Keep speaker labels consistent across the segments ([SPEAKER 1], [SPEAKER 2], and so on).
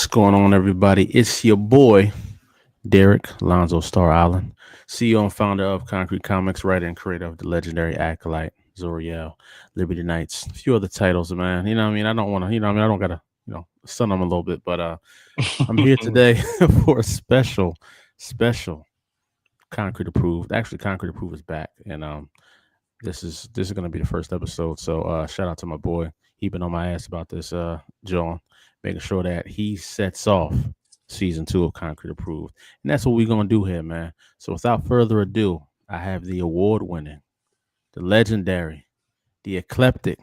[SPEAKER 1] going on, everybody? It's your boy, Derek Lonzo Star Island, CEO and founder of Concrete Comics, writer and creator of the legendary Acolyte, Zoriel, Liberty Knights, a few other titles, man. You know what I mean? I don't want to, I don't got to, stun them a little bit, but I'm here today for a special Concrete Approved. Actually, Concrete Approved is back, and this is going to be the first episode. So shout out to my boy. He been on my ass about this, John, making sure that he sets off season 2 of Concrete Approved. And that's what we're going to do here, man. So without further ado, I have the award-winning, the legendary, the eclectic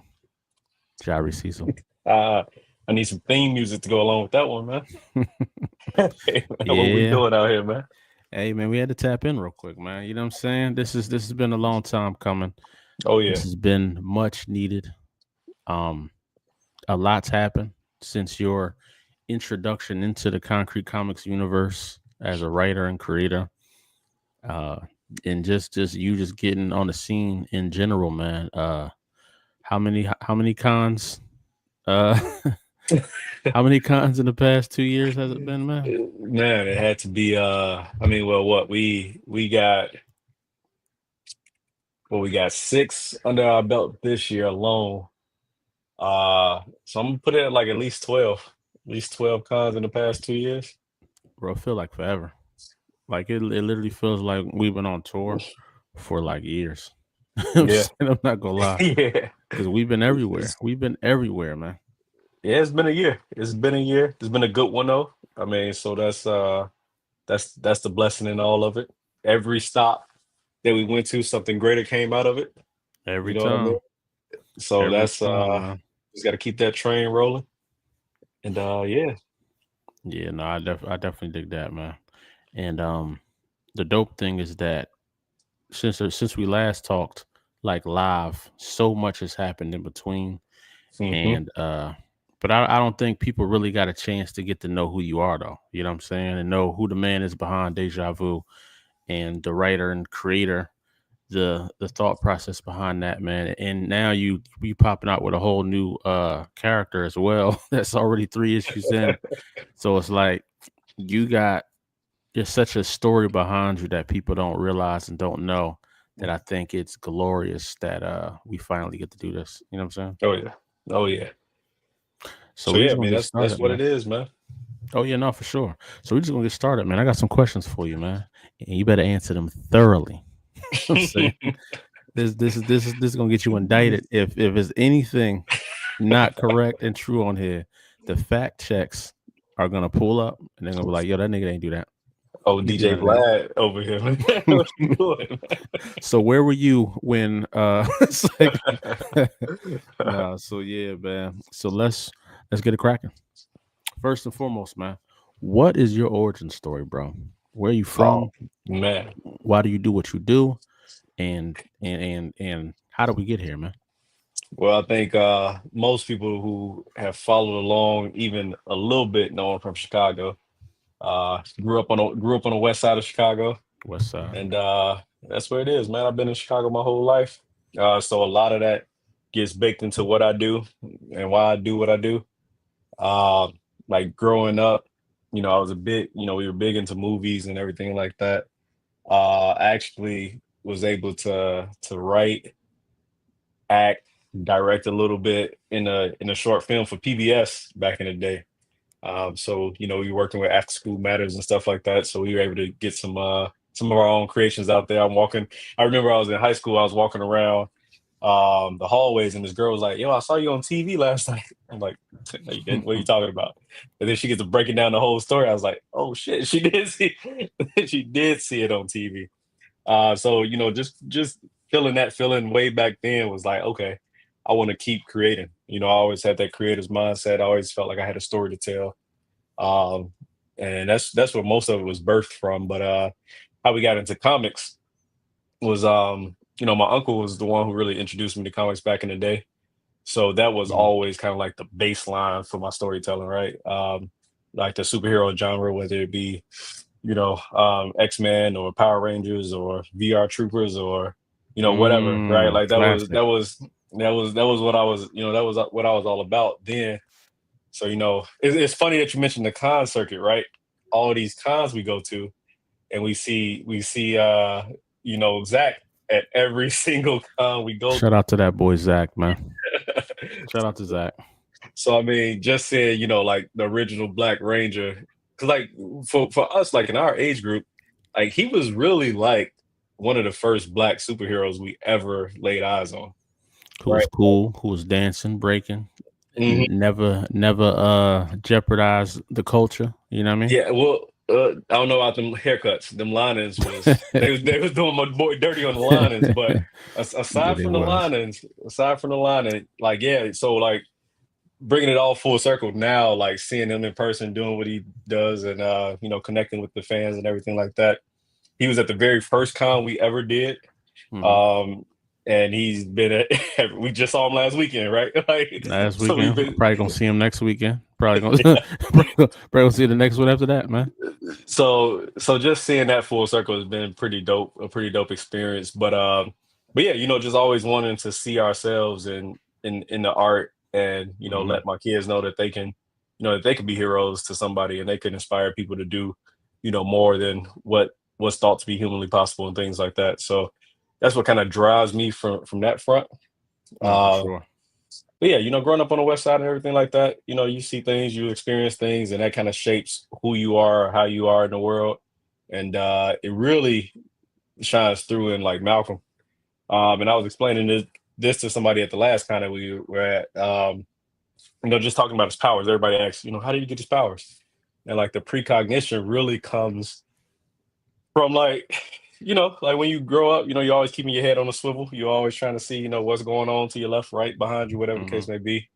[SPEAKER 1] Ji'reh Cecil.
[SPEAKER 2] I need some theme music to go along with that one, man. Hey, man, what we doing out here, man?
[SPEAKER 1] Hey, man, we had to tap in real quick, man. You know what I'm saying? This has been a long time coming.
[SPEAKER 2] Oh, yeah.
[SPEAKER 1] This has been much needed. A lot's happened since your introduction into the Concrete Comics universe as a writer and creator. And just you just getting on the scene in general, man. How many cons? How many cons in the past 2 years has it been, man?
[SPEAKER 2] Man, it had to be what we got 6 under our belt this year alone. So I'm gonna put it at like at least 12 cons in the past 2 years.
[SPEAKER 1] Bro, it feel like forever. Like it literally feels like we've been on tour for like years.
[SPEAKER 2] Yeah.
[SPEAKER 1] I'm not gonna lie.
[SPEAKER 2] Yeah.
[SPEAKER 1] Because we've been everywhere. We've been everywhere, man.
[SPEAKER 2] Yeah, it's been a year. It's been a year. It's been a good one though. I mean, so that's the blessing in all of it. Every stop that we went to, something greater came out of it.
[SPEAKER 1] Every
[SPEAKER 2] You know what I
[SPEAKER 1] time.
[SPEAKER 2] mean? So
[SPEAKER 1] Every
[SPEAKER 2] that's
[SPEAKER 1] time, man.
[SPEAKER 2] just got to keep that train rolling. And yeah.
[SPEAKER 1] Yeah, no, I definitely dig that, man. And the dope thing is that since we last talked, like live, so much has happened in between.
[SPEAKER 2] Mhm.
[SPEAKER 1] And but I don't think people really got a chance to get to know who you are, though. You know what I'm saying? And know who the man is behind Deja Vu and the writer and creator, the thought process behind that, man. And now you popping out with a whole new character as well. That's already 3 issues in. So it's like there's such a story behind you that people don't realize and don't know, that I think it's glorious that we finally get to do this. You know what I'm saying?
[SPEAKER 2] Oh yeah. Oh yeah.
[SPEAKER 1] So
[SPEAKER 2] So
[SPEAKER 1] we're
[SPEAKER 2] yeah,
[SPEAKER 1] just
[SPEAKER 2] I
[SPEAKER 1] gonna
[SPEAKER 2] mean
[SPEAKER 1] get
[SPEAKER 2] that's
[SPEAKER 1] started,
[SPEAKER 2] what
[SPEAKER 1] man.
[SPEAKER 2] it is, man.
[SPEAKER 1] Oh yeah, no, for sure. So we're just gonna get started, man. I got some questions for you, man, and you better answer them thoroughly. I'm saying this is gonna get you indicted if there's anything not correct and true on here. The fact checks are gonna pull up and they're gonna be like, "Yo, that nigga ain't do that.
[SPEAKER 2] Oh,
[SPEAKER 1] He's
[SPEAKER 2] DJ
[SPEAKER 1] doing that."
[SPEAKER 2] Vlad over here, man. What you doing,
[SPEAKER 1] So where were you when it's like
[SPEAKER 2] man?
[SPEAKER 1] nah, so yeah, man. So let's get it cracking. First and foremost, man, what is your origin story, bro? Where are you
[SPEAKER 2] Oh
[SPEAKER 1] from?
[SPEAKER 2] man.
[SPEAKER 1] Why do you do what you do? And how do we get here, man?
[SPEAKER 2] Well, I think most people who have followed along even a little bit know I'm from Chicago. Grew up on the west side of Chicago,
[SPEAKER 1] West side.
[SPEAKER 2] and that's where it is, man. I've been in Chicago my whole life, so a lot of that gets baked into what I do and why I do what I do. Uh, like growing up, I was a bit, we were big into movies and everything like that. I actually was able to write, act, direct a little bit in a short film for PBS back in the day. So we were working with After School Matters and stuff like that. So we were able to get some of our own creations out there. I remember I was in high school, I was walking around the hallways, and this girl was like, "Yo, I saw you on TV last night." I'm like, "No, you didn't. What are you talking about?" And then she gets to breaking down the whole story. I was like, "Oh shit, she did see she did see it on TV." So just feeling that feeling way back then was like, okay, I want to keep creating. I always had that creator's mindset. I always felt like I had a story to tell. Um, and that's where most of it was birthed from. But how we got into comics was my uncle was the one who really introduced me to comics back in the day. So that was
[SPEAKER 1] Mhm.
[SPEAKER 2] always kind of like the baseline for my storytelling, right? Like the superhero genre, whether it be X-Men or Power Rangers or VR Troopers or whatever, right? Like that was
[SPEAKER 1] Classic.
[SPEAKER 2] that was that was that was what I was that was what I was all about then. So it's funny that you mentioned the con circuit, right? All these cons we go to, and we see Zach at every single con we go
[SPEAKER 1] Shout out to that boy Zach, man. Shout out to Zach.
[SPEAKER 2] So I mean, just saying, like the original Black Ranger, because like for us, like in our age group, like he was really like one of the first Black superheroes we ever laid eyes on,
[SPEAKER 1] Who
[SPEAKER 2] right?
[SPEAKER 1] was cool, who was dancing, breaking,
[SPEAKER 2] Mhm.
[SPEAKER 1] never jeopardized the culture. You know what I mean?
[SPEAKER 2] Yeah, well, I don't know about them haircuts. Them linings was they was doing my boy dirty on the linings, but
[SPEAKER 1] Yeah,
[SPEAKER 2] aside
[SPEAKER 1] they
[SPEAKER 2] from the
[SPEAKER 1] was.
[SPEAKER 2] linings, like yeah, so like bringing it all full circle now, like seeing him in person, doing what he does, and connecting with the fans and everything like that. He was at the very first con we ever did,
[SPEAKER 1] Hmm.
[SPEAKER 2] um, and he's been at. We just saw him last weekend, right? Like,
[SPEAKER 1] Last
[SPEAKER 2] so we've
[SPEAKER 1] weekend,
[SPEAKER 2] been.
[SPEAKER 1] probably gonna see him next weekend. Probably gonna probably gonna see the next one after that, man.
[SPEAKER 2] So just seeing that full circle has been pretty dope, a pretty dope experience. But yeah, just always wanting to see ourselves in the art, and
[SPEAKER 1] Hmm.
[SPEAKER 2] let my kids know that they can, that they can be heroes to somebody, and they can inspire people to do, more than what's thought to be humanly possible and things like that. So that's what kind of drives me from that front.
[SPEAKER 1] No, for
[SPEAKER 2] Uh,
[SPEAKER 1] sure.
[SPEAKER 2] but yeah, growing up on the West Side and everything like that, you see things, you experience things, and that kind of shapes who you are, how you are in the world. And it really shines through in like Malcolm. And I was explaining this to somebody at the last con that we were at, just talking about his powers. Everybody asks, how did he get his powers? And like the precognition really comes from like, like when you grow up, you're always keeping your head on a swivel. You're always trying to see, what's going on to your left, right, behind you, whatever the
[SPEAKER 1] Hmm.
[SPEAKER 2] case may be.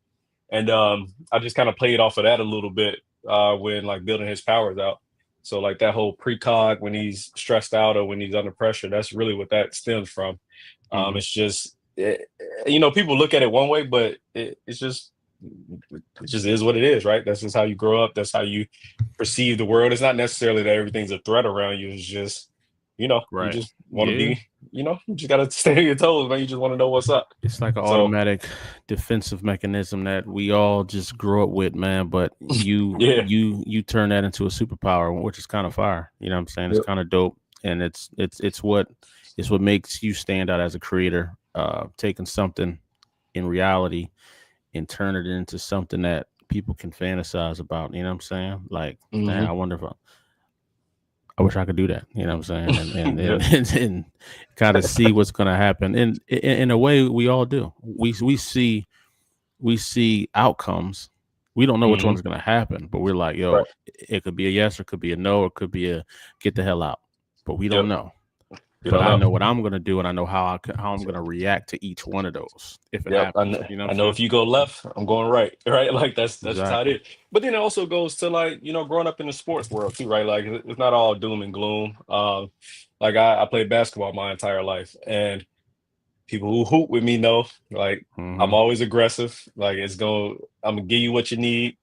[SPEAKER 2] And I just kind of played off of that a little bit when like building his powers out. So like that whole precog when he's stressed out or when he's under pressure, that's really what that stems from.
[SPEAKER 1] Hmm.
[SPEAKER 2] It's just people look at it one way, but it just is what it is, right? That's just how you grow up. That's how you perceive the world. It's not necessarily that everything's a threat around you. It's just you
[SPEAKER 1] Right.
[SPEAKER 2] just want to
[SPEAKER 1] Yeah.
[SPEAKER 2] be, you just gotta stay on your toes, man. You just want to know what's up.
[SPEAKER 1] It's like an
[SPEAKER 2] So
[SPEAKER 1] automatic defensive mechanism that we all just grow up with, man. But you
[SPEAKER 2] yeah.
[SPEAKER 1] you you turn that into a superpower, which is kind of fire. You know what I'm saying? It's
[SPEAKER 2] Yep.
[SPEAKER 1] kind of dope, and it's what makes you stand out as a creator. Taking something in reality and turn it into something that people can fantasize about. You know what I'm saying? Like, dang,
[SPEAKER 2] Hmm.
[SPEAKER 1] I wish I could do that. You know what I'm saying? And
[SPEAKER 2] Yep.
[SPEAKER 1] and kind of see what's going to happen. And in a way, we all do. We see outcomes. We don't know which
[SPEAKER 2] Hmm.
[SPEAKER 1] one's going to happen, but we're like, yo,
[SPEAKER 2] Right.
[SPEAKER 1] it could be a yes, or it could be a no, or it could be a get the hell out. But we don't
[SPEAKER 2] Yep.
[SPEAKER 1] know.
[SPEAKER 2] You
[SPEAKER 1] But
[SPEAKER 2] don't
[SPEAKER 1] I
[SPEAKER 2] know.
[SPEAKER 1] know what I'm going to do, and I know how I'm going to react to each one of those if it
[SPEAKER 2] Yep.
[SPEAKER 1] happens. You know what
[SPEAKER 2] I
[SPEAKER 1] I'm
[SPEAKER 2] know
[SPEAKER 1] saying?
[SPEAKER 2] if you go left, I'm going right. Right. Like that's just how it
[SPEAKER 1] Exactly.
[SPEAKER 2] is. But then it also goes to like, growing up in the sports world too, right? Like it's not all doom and gloom. Like I played basketball my entire life, and people who hoop with me know like I'm
[SPEAKER 1] Hmm.
[SPEAKER 2] always aggressive. Like I'm gonna give you what you need.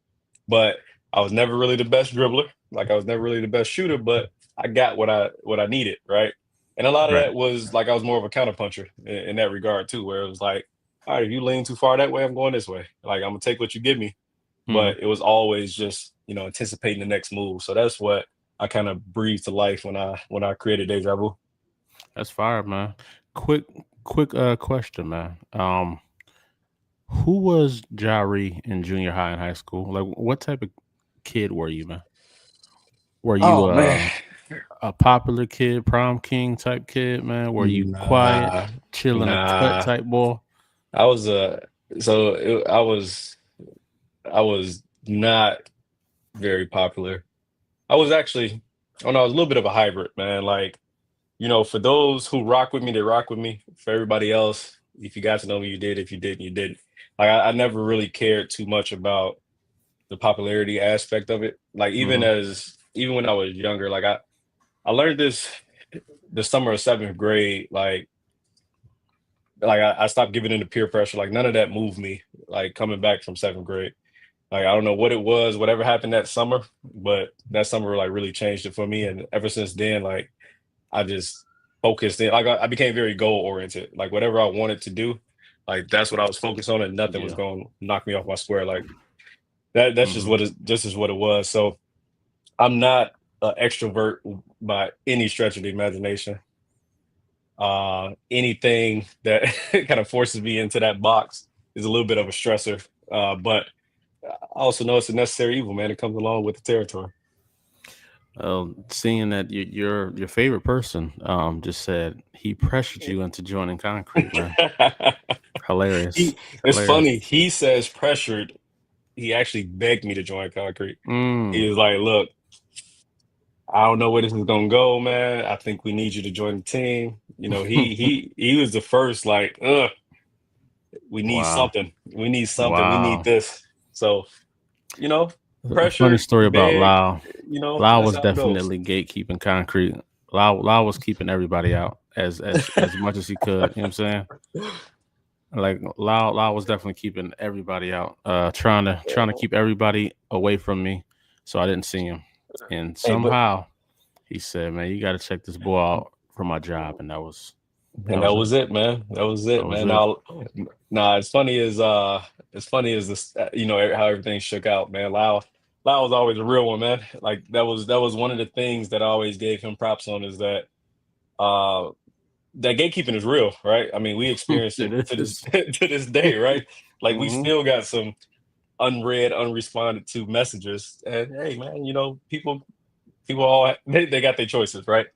[SPEAKER 2] But I was never really the best dribbler. Like I was never really the best shooter, but I got what I needed, right? And a lot of
[SPEAKER 1] Right.
[SPEAKER 2] that was like I was more of a counterpuncher in that regard too, where it was like, all right, if you lean too far that way, I'm going this way. Like I'm gonna take what you give me.
[SPEAKER 1] Hmm.
[SPEAKER 2] But it was always just, anticipating the next move. So that's what I kind of breathed to life when I created Deja Vu.
[SPEAKER 1] That's fire, man. Quick, quick question, man. Who was Ji'reh in junior high and high school? Like, what type of kid were you, man? Were you
[SPEAKER 2] Oh man.
[SPEAKER 1] a popular kid, prom king type kid, man? Were you quiet,
[SPEAKER 2] Nah,
[SPEAKER 1] chill in the cut
[SPEAKER 2] nah.
[SPEAKER 1] type boy?
[SPEAKER 2] I was so I was not very popular. I was actually, oh no, I was a little bit of a hybrid, man. Like, for those who rock with me, they rock with me. For everybody else, if you got to know me, you did. If you didn't, you didn't. Like, I never really cared too much about the popularity aspect of it. Like,
[SPEAKER 1] Hmm.
[SPEAKER 2] even when I was younger, like I learned this the summer of seventh grade. I stopped giving in to peer pressure. Like, none of that moved me. Like coming back from seventh grade. Like I don't know what it was, whatever happened that summer, but that summer like really changed it for me. And ever since then, like I just focused in. Like I became very goal oriented. Like whatever I wanted to do, like that's what I was focused on, and nothing was
[SPEAKER 1] Yeah.
[SPEAKER 2] going to knock me off my square. Like That's just
[SPEAKER 1] Hmm.
[SPEAKER 2] what it was. So I'm not an extrovert by any stretch of the imagination. Anything that kind of forces me into that box is a little bit of a stressor. But I also know it's a necessary evil, man. It comes along with the territory.
[SPEAKER 1] Seeing that your favorite person just said he pressured you into joining Concrete, man. Hilarious,
[SPEAKER 2] It's
[SPEAKER 1] hilarious.
[SPEAKER 2] funny. He says pressured. He actually begged me to join Concrete.
[SPEAKER 1] Mm.
[SPEAKER 2] He was like, "Look, I don't know where this is gonna go, man. I think we need you to join the team." He was the first like, "Ugh, we need
[SPEAKER 1] Wow,
[SPEAKER 2] something. We need something. We need
[SPEAKER 1] wow.
[SPEAKER 2] this." So, you know,
[SPEAKER 1] A funny
[SPEAKER 2] pressured,
[SPEAKER 1] story about
[SPEAKER 2] begged.
[SPEAKER 1] Lau. Lau
[SPEAKER 2] That's
[SPEAKER 1] was
[SPEAKER 2] how it goes.
[SPEAKER 1] definitely gatekeeping Concrete. Lau was keeping everybody out as much as he could. You know what I'm saying? Like Lau was definitely keeping everybody out, trying to keep everybody away from me, so I didn't see him. And
[SPEAKER 2] Hey, but
[SPEAKER 1] somehow he said, "Man, you got to check this boy out for my job," and that
[SPEAKER 2] and that
[SPEAKER 1] was it.
[SPEAKER 2] was it, man. That was
[SPEAKER 1] That
[SPEAKER 2] it,
[SPEAKER 1] was
[SPEAKER 2] man.
[SPEAKER 1] it.
[SPEAKER 2] Now, nah, as funny as this, how everything shook out, man. Lau was always a real one, man. Like that was one of the things that I always gave him props on is uh that gatekeeping is real, right? I mean, we experience
[SPEAKER 1] It
[SPEAKER 2] it to this
[SPEAKER 1] is.
[SPEAKER 2] to this day, right? Like we
[SPEAKER 1] Hmm.
[SPEAKER 2] still got some unread, unresponded to messages, and hey, man, people all they got their choices, right?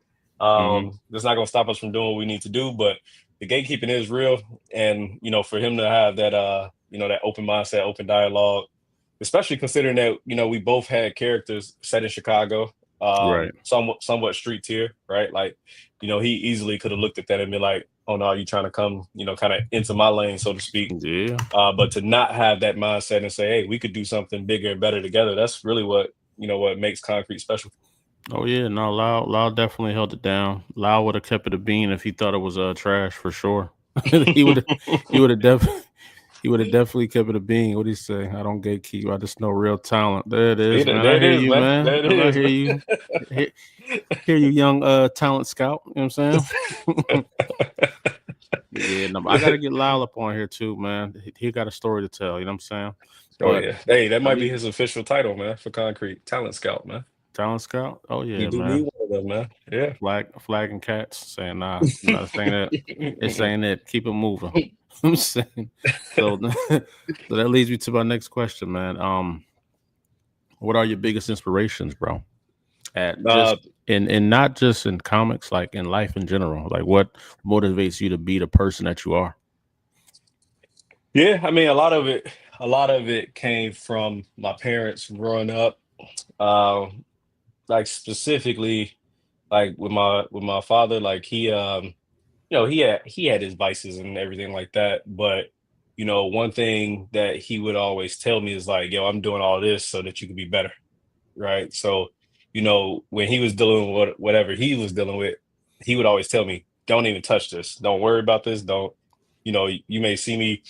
[SPEAKER 1] Hmm.
[SPEAKER 2] That's not gonna stop us from doing what we need to do, but the gatekeeping is real, and for him to have that that open mindset, open dialogue, especially considering that we both had characters set in Chicago,
[SPEAKER 1] Right.
[SPEAKER 2] somewhat street tier, right? Like he easily could have looked at that and been like, oh no, you trying to come kind of into my lane, so to speak.
[SPEAKER 1] Yeah.
[SPEAKER 2] But to not have that mindset and say, hey, we could do something bigger and better together, that's really what makes Concrete special.
[SPEAKER 1] Oh yeah. No, Lau definitely held it down. Lau would have kept it a bean if he thought it was trash for sure. he would he would have definitely he would have definitely kept it a bean. What do you say? I don't gatekeep. I just know real talent. There it
[SPEAKER 2] See,
[SPEAKER 1] is, man.
[SPEAKER 2] there
[SPEAKER 1] I
[SPEAKER 2] it
[SPEAKER 1] hear
[SPEAKER 2] is,
[SPEAKER 1] you,
[SPEAKER 2] man.
[SPEAKER 1] man.
[SPEAKER 2] There it
[SPEAKER 1] I
[SPEAKER 2] is,
[SPEAKER 1] hear
[SPEAKER 2] man.
[SPEAKER 1] you. Hear, hear you, young talent scout. You know what I'm saying? Yeah, no, I gotta get Lyle up on here too, man. He got a story to tell. You know what I'm saying?
[SPEAKER 2] Oh
[SPEAKER 1] But
[SPEAKER 2] yeah. Hey, that
[SPEAKER 1] at
[SPEAKER 2] might be
[SPEAKER 1] least
[SPEAKER 2] his official title, man, for Concrete. Talent scout, man.
[SPEAKER 1] talent scout. Oh
[SPEAKER 2] We
[SPEAKER 1] yeah,
[SPEAKER 2] do need
[SPEAKER 1] man.
[SPEAKER 2] one of them, man. Yeah.
[SPEAKER 1] Flagging cats, saying nah, not saying that. It's saying that. Keep it moving. I'm saying. So, so that leads me to my next question, man. What are your biggest inspirations, bro? At
[SPEAKER 2] uh
[SPEAKER 1] just in not just in comics, like in life in general. Like what motivates you to be the person that you are?
[SPEAKER 2] yeah, I mean a lot of it came from my parents growing up. Um like specifically like with my father, like he had his vices and everything like that, but one thing that he would always tell me is like, yo, I'm doing all this so that you can be better, right? So when he was dealing with whatever he was dealing with, he would always tell me, don't even touch this, don't worry about this, don't you may see me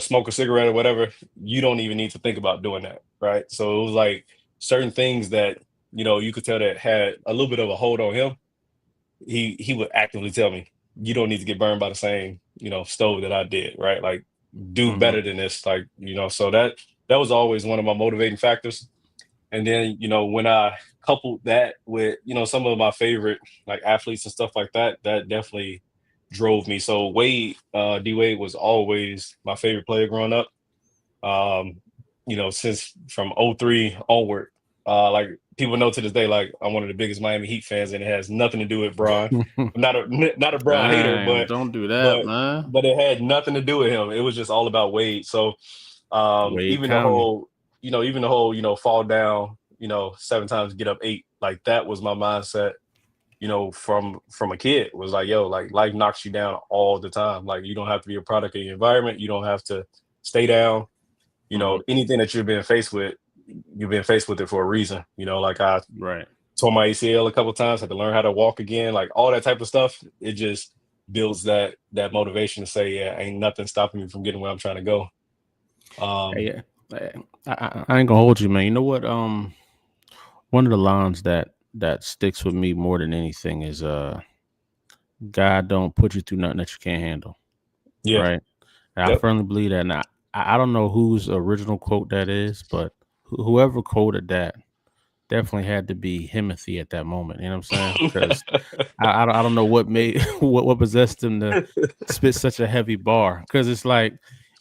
[SPEAKER 2] smoke a cigarette or whatever, you don't even need to think about doing that, right? So it was like certain things that you could tell that had a little bit of a hold on him. He would actively tell me, you don't need to get burned by the same stove that I did, right? Like do
[SPEAKER 1] Hmm.
[SPEAKER 2] better than this, like so that was always one of my motivating factors. And then when I coupled that with some of my favorite like athletes and stuff like that, that definitely drove me. So Wade, D Wade was always my favorite player growing up. um, since from '03 onward. Like people know to this day, like I'm one of the biggest Miami Heat fans, and it has nothing to do with Bron. I'm not a Bron hater,
[SPEAKER 1] Dang,
[SPEAKER 2] but
[SPEAKER 1] don't do that,
[SPEAKER 2] but
[SPEAKER 1] man.
[SPEAKER 2] but it had nothing to do with him. It was just all about Wade. So
[SPEAKER 1] Wade
[SPEAKER 2] even the
[SPEAKER 1] County.
[SPEAKER 2] whole, fall down, seven times get up eight, like that was my mindset. From a kid was like, yo, like life knocks you down all the time. Like you don't have to be a product of your environment. You don't have to stay down.
[SPEAKER 1] Hmm.
[SPEAKER 2] Anything that you've been faced with it for a reason. Like I
[SPEAKER 1] Right.
[SPEAKER 2] tore my ACL a couple times, had to learn how to walk again, like all that type of stuff. It just builds that motivation to say, yeah, ain't nothing stopping me from getting where I'm trying to go. Um,
[SPEAKER 1] Hey, I ain't gonna hold you, man. You know what? One of the lines that sticks with me more than anything is God don't put you through nothing that you can't handle.
[SPEAKER 2] yeah,
[SPEAKER 1] Right. And I
[SPEAKER 2] yep.
[SPEAKER 1] firmly believe that. And I don't know whose original quote that is, but whoever quoted that definitely had to be Himothy at that moment. You know what I'm saying? Because I don't know what made what possessed him to spit such a heavy bar. Because it's like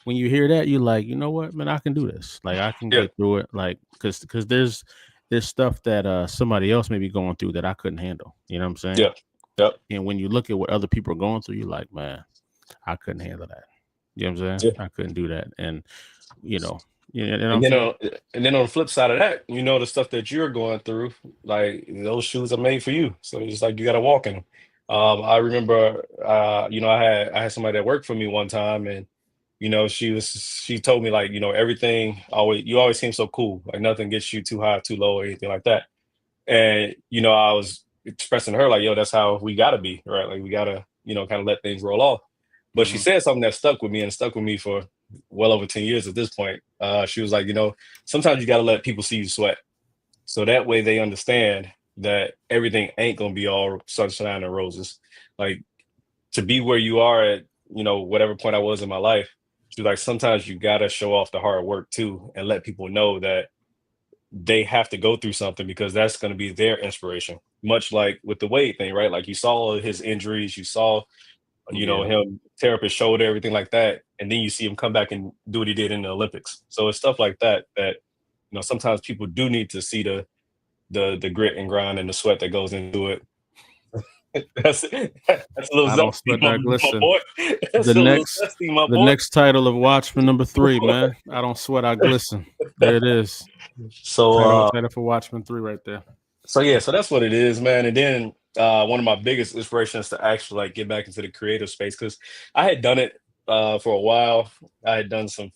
[SPEAKER 1] when you hear that, you're like, you know what, man, I can do this. Like I can
[SPEAKER 2] Yeah,
[SPEAKER 1] get through it. Like because there's stuff that somebody else may be going through that I couldn't handle. You know what I'm saying?
[SPEAKER 2] yeah, yep,
[SPEAKER 1] And when you look at what other people are going through, you're like, man, I couldn't handle that. You know what I'm saying?
[SPEAKER 2] yeah.
[SPEAKER 1] I couldn't do that. And you know, you know what I'm
[SPEAKER 2] And then
[SPEAKER 1] saying?
[SPEAKER 2] on and then on the flip side of that, the stuff that you're going through, like those shoes are made for you. So it's like you got to walk in them. I remember, I had somebody that worked for me one time, and she told me like, everything always you always seem so cool, like nothing gets you too high, too low, or anything like that. And I was expressing to her like, yo, that's how we gotta be, right? Like we gotta, kind of let things roll off. But she
[SPEAKER 1] Hmm.
[SPEAKER 2] said something that stuck with me and stuck with me for well over 10 years at this point. She was like, sometimes you gotta let people see you sweat. So that way they understand that everything ain't gonna be all sunshine and roses. Like to be where you are at, whatever point I was in my life, she's like, sometimes you gotta show off the hard work too and let people know that they have to go through something because that's going to be their inspiration. Much like with the Wade thing, right? Like you saw his injuries, you saw,
[SPEAKER 1] Yeah,
[SPEAKER 2] him tear up his shoulder, everything like that, and then you see him come back and do what he did in the Olympics. So it's stuff like that that sometimes people do need to see the grit and grind and the sweat that goes into it. That's a little
[SPEAKER 1] I don't
[SPEAKER 2] zesty,
[SPEAKER 1] sweat that
[SPEAKER 2] my
[SPEAKER 1] glisten.
[SPEAKER 2] boy.
[SPEAKER 1] The
[SPEAKER 2] That's a little
[SPEAKER 1] next
[SPEAKER 2] zesty, my
[SPEAKER 1] the
[SPEAKER 2] boy.
[SPEAKER 1] next title of Watchmen #3, man. I don't sweat, I glisten. There it is.
[SPEAKER 2] so
[SPEAKER 1] Title
[SPEAKER 2] uh
[SPEAKER 1] title for Watchmen 3 right there.
[SPEAKER 2] So yeah, so that's what it is, man. And then one of my biggest inspirations to actually like get back into the creative space because I had done it for a while. I had done some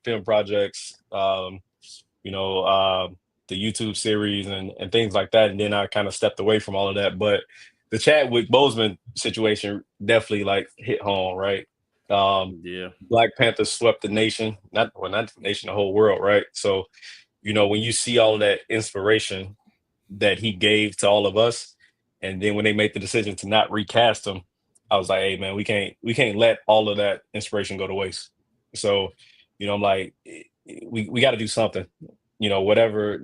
[SPEAKER 2] film projects, you know, uh, the YouTube series and things like that, and then I kind of stepped away from all of that. But the Chadwick Boseman situation definitely like hit home, right? Um,
[SPEAKER 1] Yeah.
[SPEAKER 2] Black Panther swept the nation, not the nation, the whole world, right? So when you see all of that inspiration that he gave to all of us. And then when they made the decision to not recast him, I was like, hey man, we can't let all of that inspiration go to waste. So, I'm like, we got to do something. Whatever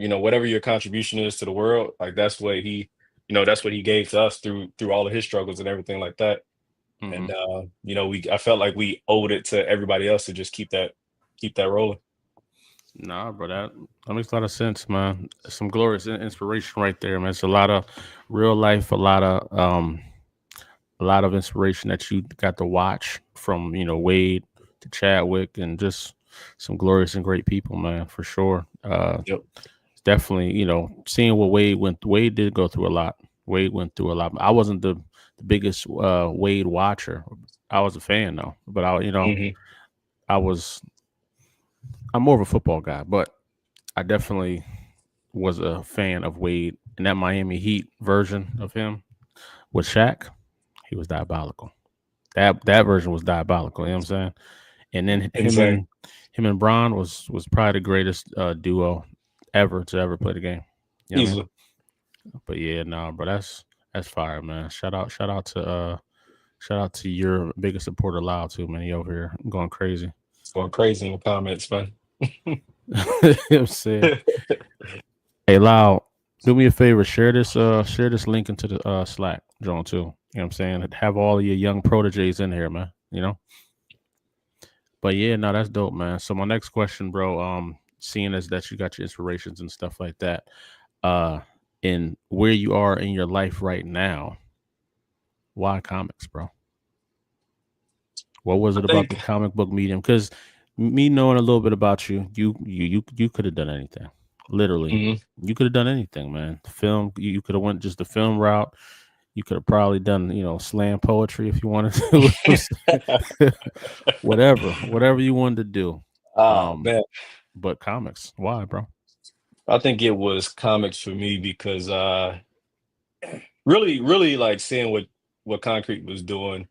[SPEAKER 2] your contribution is to the world, like that's what he gave to us through all of his struggles and everything like that.
[SPEAKER 1] Hmm.
[SPEAKER 2] And I felt like we owed it to everybody else to just keep that rolling.
[SPEAKER 1] Nah, bro, that makes a lot of sense, man. Some glorious inspiration right there, man. It's a lot of real life, a lot of inspiration that you got to watch from Wade to Chadwick, and just some glorious and great people, man, for sure.
[SPEAKER 2] Yep.
[SPEAKER 1] It's definitely seeing what Wade did go through a lot. Wade went through a lot. I wasn't the biggest Wade watcher. I was a fan though, but
[SPEAKER 2] Hmm.
[SPEAKER 1] I was I'm more of a football guy, but I definitely was a fan of Wade and that Miami Heat version of him with Shaq. He was diabolical. That version was diabolical. You know what I'm saying? And then
[SPEAKER 2] Insane.
[SPEAKER 1] him and Bron was probably the greatest duo ever to ever play the game. You know what I mean?
[SPEAKER 2] Easily.
[SPEAKER 1] But yeah, no, bro, that's fire, man. Shout out to your biggest supporter, Loud, too, man. He over here going crazy.
[SPEAKER 2] It's going crazy in the comments, man.
[SPEAKER 1] You know what I'm saying? Hey, Loud, do me a favor, share this link into the Slack, John, too. You know what I'm saying? Have all of your young proteges in here, man. But yeah, no, that's dope, man. So my next question, bro, seeing as that you got your inspirations and stuff like that, uh, in where you are in your life right now, why comics, bro? What was
[SPEAKER 2] I
[SPEAKER 1] it about
[SPEAKER 2] think.
[SPEAKER 1] the comic book medium? Because me knowing a little bit about you, you could have done anything. Literally,
[SPEAKER 2] Mhm.
[SPEAKER 1] you could have done anything, man. Film, you could have went just the film route. You could have probably done, slam poetry if you wanted to. Whatever you wanted to do.
[SPEAKER 2] Oh
[SPEAKER 1] Um,
[SPEAKER 2] man,
[SPEAKER 1] but comics, why, bro?
[SPEAKER 2] I think it was comics for me because really, really like seeing what Concrete was doing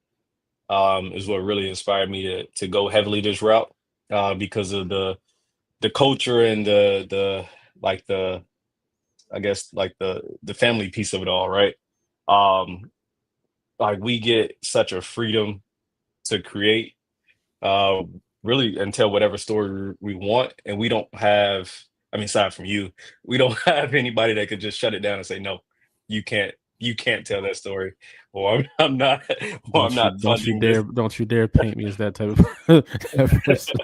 [SPEAKER 2] is what really inspired me to go heavily this route because of the culture and the like the I guess like the family piece of it all, right? Um, like we get such a freedom to create uh really and tell whatever story we want, and we don't have I mean, aside from you, we don't have anybody that could just shut it down and say, no, you can't tell that story, or I'm not, or I'm not funding this.
[SPEAKER 1] don't you dare paint me as that type of that person.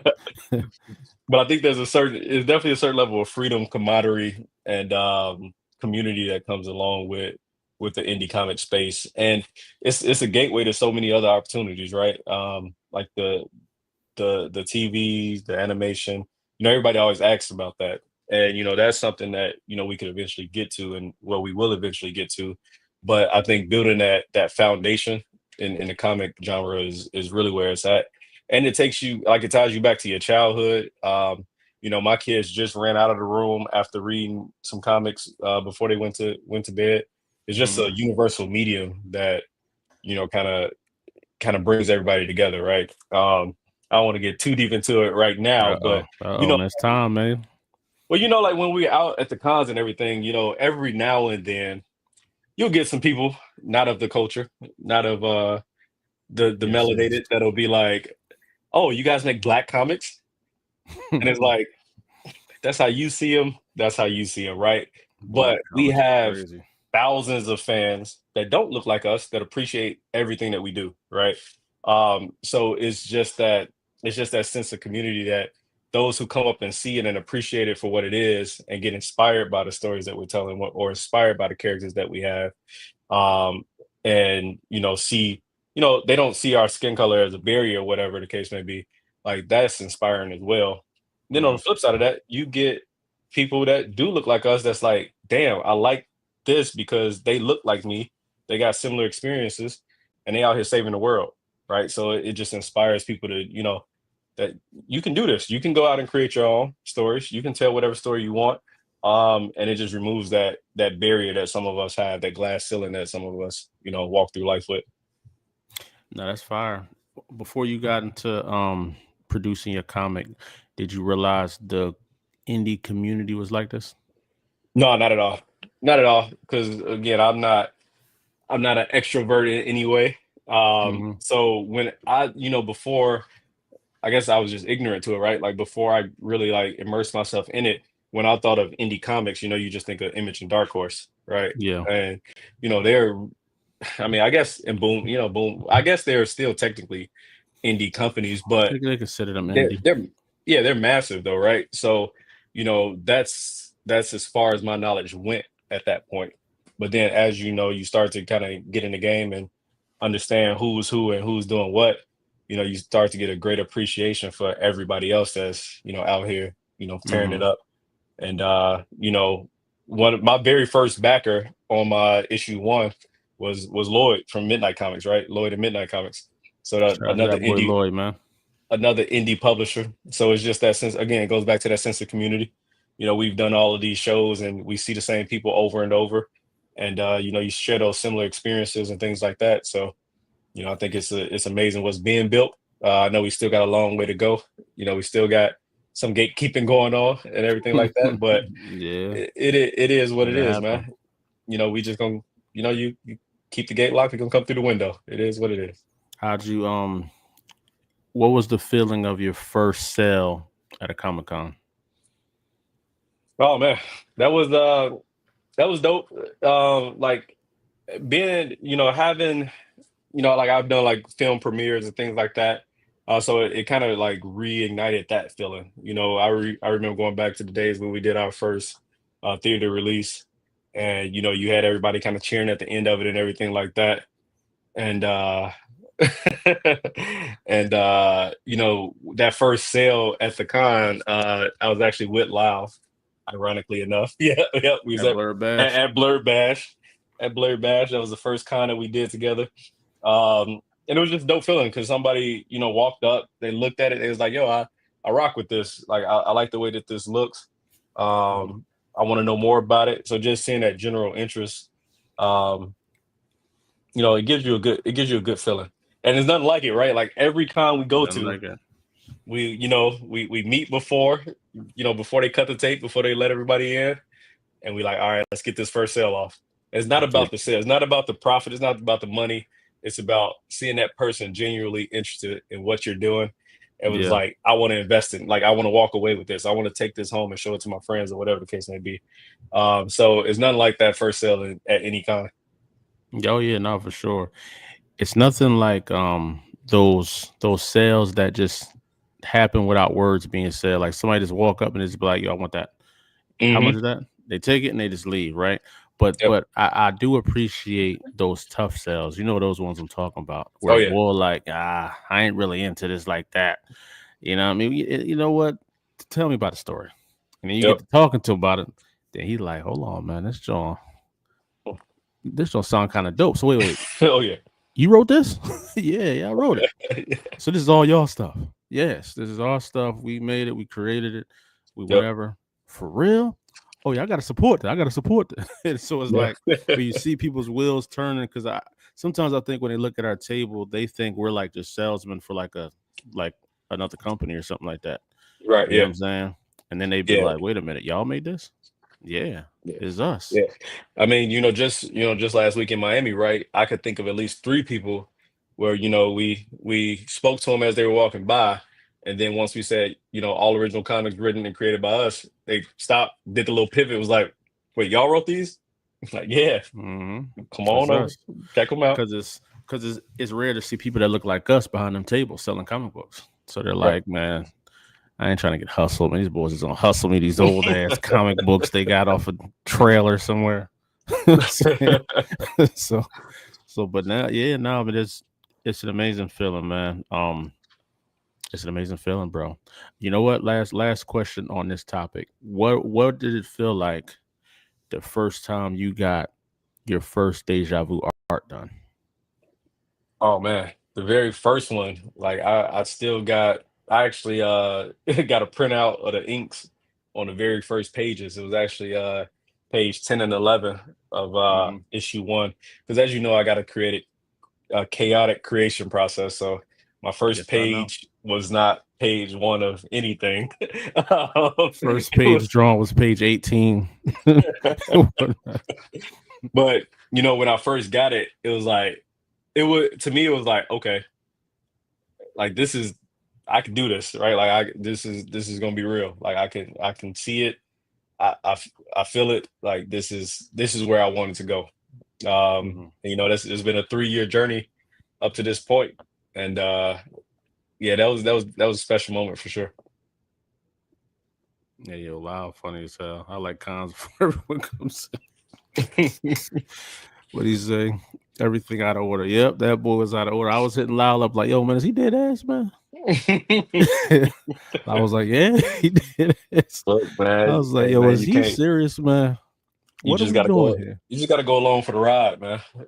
[SPEAKER 2] But I think it's definitely a certain level of freedom, camaraderie, and community that comes along with the indie comic space, and it's a gateway to so many other opportunities, right? Like the TV, the animation. Everybody always asks about that, and that's something that we could eventually get to, and well, we will eventually get to. But I think building that foundation in the comic genre is really where it's at, and it takes you like it ties you back to your childhood. My kids just ran out of the room after reading some comics before they went to bed. It's just a
[SPEAKER 1] Mhm.
[SPEAKER 2] universal medium that kind of brings everybody together, right? I don't want to get too deep into it right now, but you know,
[SPEAKER 1] Next time, man.
[SPEAKER 2] well, like when we're out at the cons and everything, every now and then you'll get some people not of the culture, not of the
[SPEAKER 1] Yes, yes.
[SPEAKER 2] melanated that'll be like, "Oh, you guys make black comics?" And it's like, that's how you see them. That's how you see them, right?
[SPEAKER 1] Black
[SPEAKER 2] But we
[SPEAKER 1] comics is
[SPEAKER 2] have
[SPEAKER 1] crazy.
[SPEAKER 2] thousands of fans that don't look like us that appreciate everything that we do, right? So it's just that sense of community that those who come up and see it and appreciate it for what it is and get inspired by the stories that we're telling or inspired by the characters that we have, um, and see, they don't see our skin color as a barrier, whatever the case may be. Like that's inspiring as well. Then on
[SPEAKER 1] Mhm.
[SPEAKER 2] the flip side of that, you get people that do look like us. That's like, damn, I like this because they look like me. They got similar experiences, and they out here saving the world, right? So it just inspires people to, that you can do this. You can go out and create your own stories. You can tell whatever story you want, and it just removes that barrier that some of us have, that glass ceiling that some of us, walk through life with.
[SPEAKER 1] No, that's fire. Before you got into producing your comic, did you realize the indie community was like this?
[SPEAKER 2] No, not at all, not at all. Because again, I'm not an extrovert in any way.
[SPEAKER 1] Hmm.
[SPEAKER 2] So when before, I guess I was just ignorant to it, right? Like before I really like immersed myself in it, when I thought of indie comics, you just think of Image and Dark Horse, right?
[SPEAKER 1] Yeah,
[SPEAKER 2] And they're, I mean, I guess in Boom, Boom, I guess they're still technically indie companies, but
[SPEAKER 1] they consider them
[SPEAKER 2] they're
[SPEAKER 1] indie.
[SPEAKER 2] they're yeah, they're massive though, right? So, that's as far as my knowledge went at that point. But then as you start to kind of get in the game and understand who's who and who's doing what, you start to get a great appreciation for everybody else that's, out here, tearing it
[SPEAKER 1] Hmm.
[SPEAKER 2] up. And one of my very first backer on my issue one was Lloyd from Midnight Comics, right? Lloyd and Midnight Comics. So
[SPEAKER 1] Shout out to that boy Lloyd, man.
[SPEAKER 2] another indie publisher. So it's just that sense, again, it goes back to that sense of community. We've done all of these shows and we see the same people over and over. And you share those similar experiences and things like that. So, I think it's amazing what's being built. I know we still got a long way to go. We still got some gatekeeping going on and everything like that, but
[SPEAKER 1] Yeah,
[SPEAKER 2] it is what it
[SPEAKER 1] it'll
[SPEAKER 2] is,
[SPEAKER 1] happen.
[SPEAKER 2] man. We just gonna, you keep the gate locked, you're gonna come through the window. It is what it is.
[SPEAKER 1] How'd you what was the feeling of your first sale at a Comic Con?
[SPEAKER 2] Oh man, that was dope. Like being, having, like I've done like film premieres and things like that. So it kind of like reignited that feeling. I remember going back to the days when we did our first theater release, and you had everybody kind of cheering at the end of it and everything like that. And and that first sale at the con, I was actually with Lyle, ironically enough. Yeah, yeah, we was
[SPEAKER 1] At Blur
[SPEAKER 2] at,
[SPEAKER 1] Bash?
[SPEAKER 2] at Blur Bash. At Blur Bash, that was the first con that we did together. And it was just dope feeling because somebody, walked up, they looked at it, they was like, yo, I rock with this. Like I like the way that this looks. Um, I want to know more about it. So just seeing that general interest, um, it gives you a good feeling. And there's nothing like it, right? Like every con we go
[SPEAKER 1] Nothing
[SPEAKER 2] to,
[SPEAKER 1] like it.
[SPEAKER 2] we meet before they cut the tape, before they let everybody in, and we like, all right, let's get this first sale off. It's not
[SPEAKER 1] Yeah.
[SPEAKER 2] about the sale, it's not about the profit, it's not about the money. It's about seeing that person genuinely interested in what you're doing, It was
[SPEAKER 1] Yeah.
[SPEAKER 2] like, I want to invest in, like, I want to walk away with this. I want to take this home and show it to my friends or whatever the case may be. So it's nothing like that first sale at any kind.
[SPEAKER 1] Oh yeah, no, for sure. It's nothing like those sales that just happen without words being said. Like somebody just walk up and just be like, "Yo, I want that. How much
[SPEAKER 2] Hmm.
[SPEAKER 1] is that?" They take it and they just leave, right? But
[SPEAKER 2] Yep.
[SPEAKER 1] I do appreciate those tough sales. You know those ones I'm talking about, where
[SPEAKER 2] Oh
[SPEAKER 1] the
[SPEAKER 2] yeah.
[SPEAKER 1] boy like, I ain't really into this like that. You know, what I mean, you know what? Tell me about the story, and then you get
[SPEAKER 2] Yep.
[SPEAKER 1] to talking to him about it. Then he like, hold on, man, this don't sound kind of dope. So wait,
[SPEAKER 2] Oh yeah.
[SPEAKER 1] you wrote this? Yeah, I wrote it. So this is all y'all stuff. Yes, this is our stuff. We made it. We created it. We
[SPEAKER 2] Yep.
[SPEAKER 1] whatever. For real? Oh yeah, I gotta support that. I gotta support that. And so it's
[SPEAKER 2] Yeah.
[SPEAKER 1] like when you see people's wheels turning, because I sometimes I think when they look at our table, they think we're like just salesmen for like another company or something like that.
[SPEAKER 2] Right.
[SPEAKER 1] You know what
[SPEAKER 2] Yeah.
[SPEAKER 1] I'm saying? And then they'd be
[SPEAKER 2] Yeah.
[SPEAKER 1] like, wait a minute, y'all made this? Yeah,
[SPEAKER 2] Yeah.
[SPEAKER 1] it's us.
[SPEAKER 2] Yeah. I mean, just last week in Miami, right? I could think of at least three people where, we spoke to them as they were walking by. And then once we said, all original comics written and created by us, they stopped, did the little pivot, was like, wait, y'all wrote these? Like, yeah,
[SPEAKER 1] Mm-hmm.
[SPEAKER 2] come
[SPEAKER 1] It's
[SPEAKER 2] on over,
[SPEAKER 1] us.
[SPEAKER 2] check them out.
[SPEAKER 1] Because it's rare to see people that look like us behind them tables selling comic books. So they're
[SPEAKER 2] Right.
[SPEAKER 1] like, man, I ain't trying to get hustled. Man, these boys is gonna hustle me. These old ass comic books they got off a trailer somewhere. so but now, yeah, no, but it's an amazing feeling, man. It's an amazing feeling, bro. You know what? Last question on this topic. What did it feel like the first time you got your first Deja Vu art done?
[SPEAKER 2] Oh man, the very first one, like I still got, I actually got a printout of the inks on the very first pages. It was actually page 10 and 11 of
[SPEAKER 1] Mm-hmm.
[SPEAKER 2] issue one. Because as you know, I got to create a chaotic creation process. So my first
[SPEAKER 1] Yes, I know.
[SPEAKER 2] page was not page one of anything.
[SPEAKER 1] First
[SPEAKER 2] It
[SPEAKER 1] page
[SPEAKER 2] was,
[SPEAKER 1] drawn was page 18.
[SPEAKER 2] but when I first got it, it was like, to me, it was like, okay, like this is, I can do this, right? Like this is gonna be real. Like I can see it. I feel it. Like this is where I wanted to go.
[SPEAKER 1] Mhm.
[SPEAKER 2] And, this it's been a 3-year journey up to this point, and yeah, that was a special moment for sure.
[SPEAKER 1] Yeah, yo, loud, funny as hell. I like cons before everyone comes what do you say? Everything out of order. Yep, that boy was out of order. I was hitting loud up like, yo, man, is he dead ass, man? I was like, yeah, he did ass.
[SPEAKER 2] Look,
[SPEAKER 1] I
[SPEAKER 2] man,
[SPEAKER 1] was like,
[SPEAKER 2] hey
[SPEAKER 1] yo,
[SPEAKER 2] man,
[SPEAKER 1] is he serious, man?
[SPEAKER 2] you
[SPEAKER 1] What are
[SPEAKER 2] just
[SPEAKER 1] we
[SPEAKER 2] gotta
[SPEAKER 1] doing
[SPEAKER 2] go.
[SPEAKER 1] here?
[SPEAKER 2] You just gotta go along for the ride, man.
[SPEAKER 1] That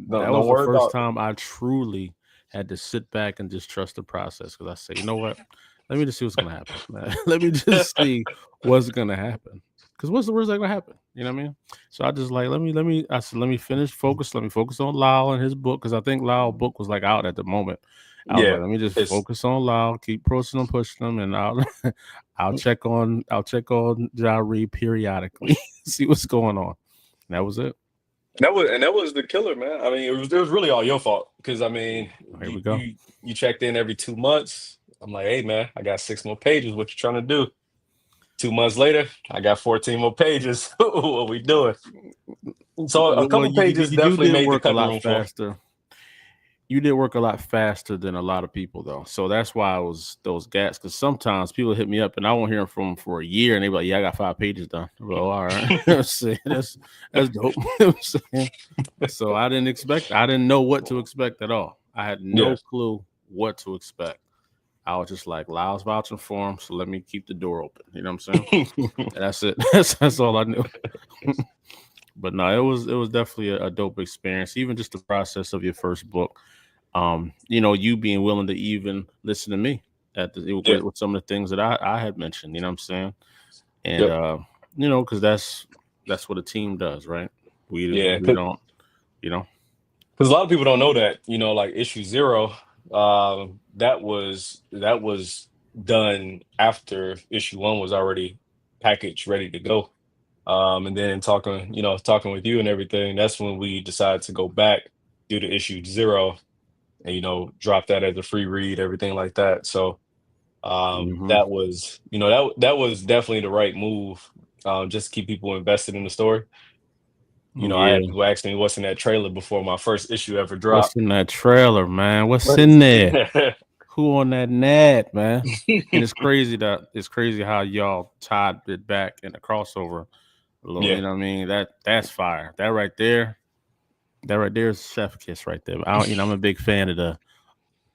[SPEAKER 2] Don't
[SPEAKER 1] was the
[SPEAKER 2] worry
[SPEAKER 1] first
[SPEAKER 2] about.
[SPEAKER 1] time I truly had to sit back and just trust the process because I said, you know what? Let me just see what's gonna happen, man. Let me just see what's gonna happen. Because what's the worst that gonna happen? You know what I mean? So I just like let me. I said let me finish focus. Let me focus on Lyle and his book because I think Lyle's book was like out at the moment. I was
[SPEAKER 2] Yeah,
[SPEAKER 1] like, let me just
[SPEAKER 2] it's
[SPEAKER 1] focus on Lyle, keep pushing them, pushing them, and I'll I'll check on Ji'reh periodically, see what's going on. And that was it.
[SPEAKER 2] that was the killer, man. I mean, it was really all your fault because I mean,
[SPEAKER 1] Here
[SPEAKER 2] you
[SPEAKER 1] we go.
[SPEAKER 2] you you checked in every 2 months. I'm like, hey man, I got 6 more pages. What you trying to do? 2 months later, I got 14 more pages. What we doing? So a
[SPEAKER 1] Well,
[SPEAKER 2] couple pages
[SPEAKER 1] you
[SPEAKER 2] definitely
[SPEAKER 1] did
[SPEAKER 2] made the
[SPEAKER 1] work a
[SPEAKER 2] cutting
[SPEAKER 1] lot
[SPEAKER 2] room for.
[SPEAKER 1] faster. You did work a lot faster than a lot of people, though. So that's why I was those gaps. Because sometimes people hit me up and I won't hear from them for a year, and they be like, "Yeah, I got 5 pages done." I'm like, oh, all right, I'm saying, that's dope. I'm saying. So I didn't know what to expect at all. I had
[SPEAKER 2] Yeah.
[SPEAKER 1] no clue what to expect. I was just like, Lyle's vouching for him, so let me keep the door open. You know what I'm saying? And that's it. That's all I knew. But no, it was definitely a dope experience. Even just the process of your first book. You being willing to even listen to me
[SPEAKER 2] Yeah.
[SPEAKER 1] with some of the things that I had mentioned. You know what I'm saying? And
[SPEAKER 2] Yep.
[SPEAKER 1] because that's what a team does, right?
[SPEAKER 2] Yeah.
[SPEAKER 1] We don't, you know.
[SPEAKER 2] Because a lot of people don't know that, like issue zero, that was done after issue one was already packaged, ready to go. And then talking with you and everything, that's when we decided to go back due to issue zero. and drop that as a free read, everything like that. So
[SPEAKER 1] Mm-hmm.
[SPEAKER 2] that was that was definitely the right move. Just to keep people invested in the story. I had
[SPEAKER 1] Yeah.
[SPEAKER 2] people ask me what's in that trailer before my first issue ever
[SPEAKER 1] What's
[SPEAKER 2] dropped.
[SPEAKER 1] in that trailer, man? What's
[SPEAKER 2] But
[SPEAKER 1] in there? Who on that net, man? And it's crazy how y'all tied it back in the crossover. A little,
[SPEAKER 2] yeah,
[SPEAKER 1] you know what I mean? That's fire. That right there is chef kiss right there. I'm a big fan of the.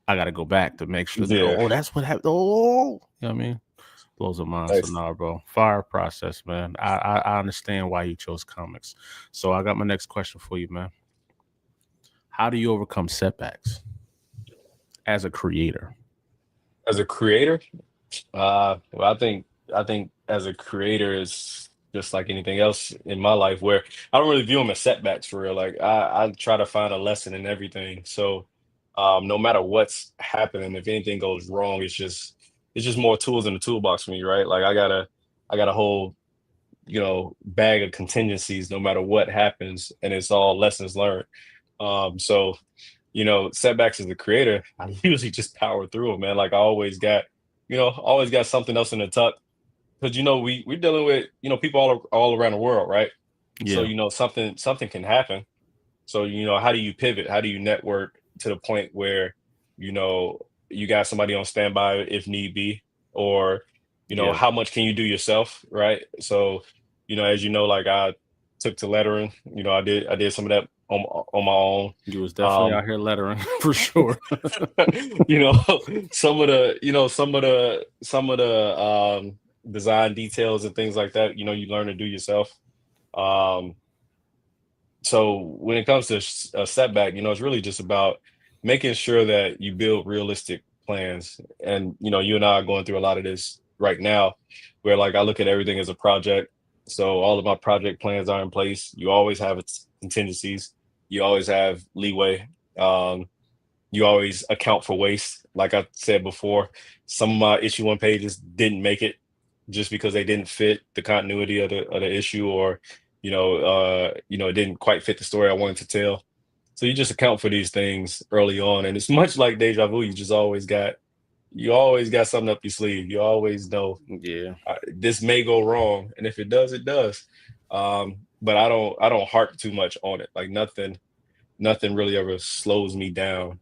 [SPEAKER 1] I got to go back to make sure that.
[SPEAKER 2] yeah,
[SPEAKER 1] Oh, that's what happened. Oh, you know what I mean? Blows a mind. So
[SPEAKER 2] nice.
[SPEAKER 1] nah, bro. Fire process, man. I understand why you chose comics. So I got my next question for you, man. How do you overcome setbacks as a creator?
[SPEAKER 2] As a creator, well, I think as a creator is just like anything else in my life where I don't really view them as setbacks for real. Like I try to find a lesson in everything. So no matter what's happening, if anything goes wrong, it's just more tools in the toolbox for me, right? Like I got a whole bag of contingencies no matter what happens, and it's all lessons learned. So setbacks as a creator, I usually just power through them, man. Like I always got something else in the tuck because we're dealing with people all around the world, right? So
[SPEAKER 1] Yeah,
[SPEAKER 2] something can happen. So how do you pivot? How do you network to the point where you know you got somebody on standby if need be, or
[SPEAKER 1] yeah.
[SPEAKER 2] how much can you do yourself, right? So as like I took to lettering. I did some of that on my own.
[SPEAKER 1] You was definitely
[SPEAKER 2] Um,
[SPEAKER 1] out here lettering for sure.
[SPEAKER 2] you know some of the design details and things like that you learn to do yourself. um so when it comes to a setback, it's really just about making sure that you build realistic plans. And you and I are going through a lot of this right now, where like I look at everything as a project. So all of my project plans are in place. You always have contingencies. You always have leeway. You always account for waste. Like I said before, some of my issue one pages didn't make it just because they didn't fit the continuity of the issue, or it didn't quite fit the story I wanted to tell. So you just account for these things early on, and it's much like Deja Vu. You always got something up your sleeve. You always know
[SPEAKER 1] Yeah.
[SPEAKER 2] this may go wrong, and if it does, it does. But I don't harp too much on it. Like nothing really ever slows me down.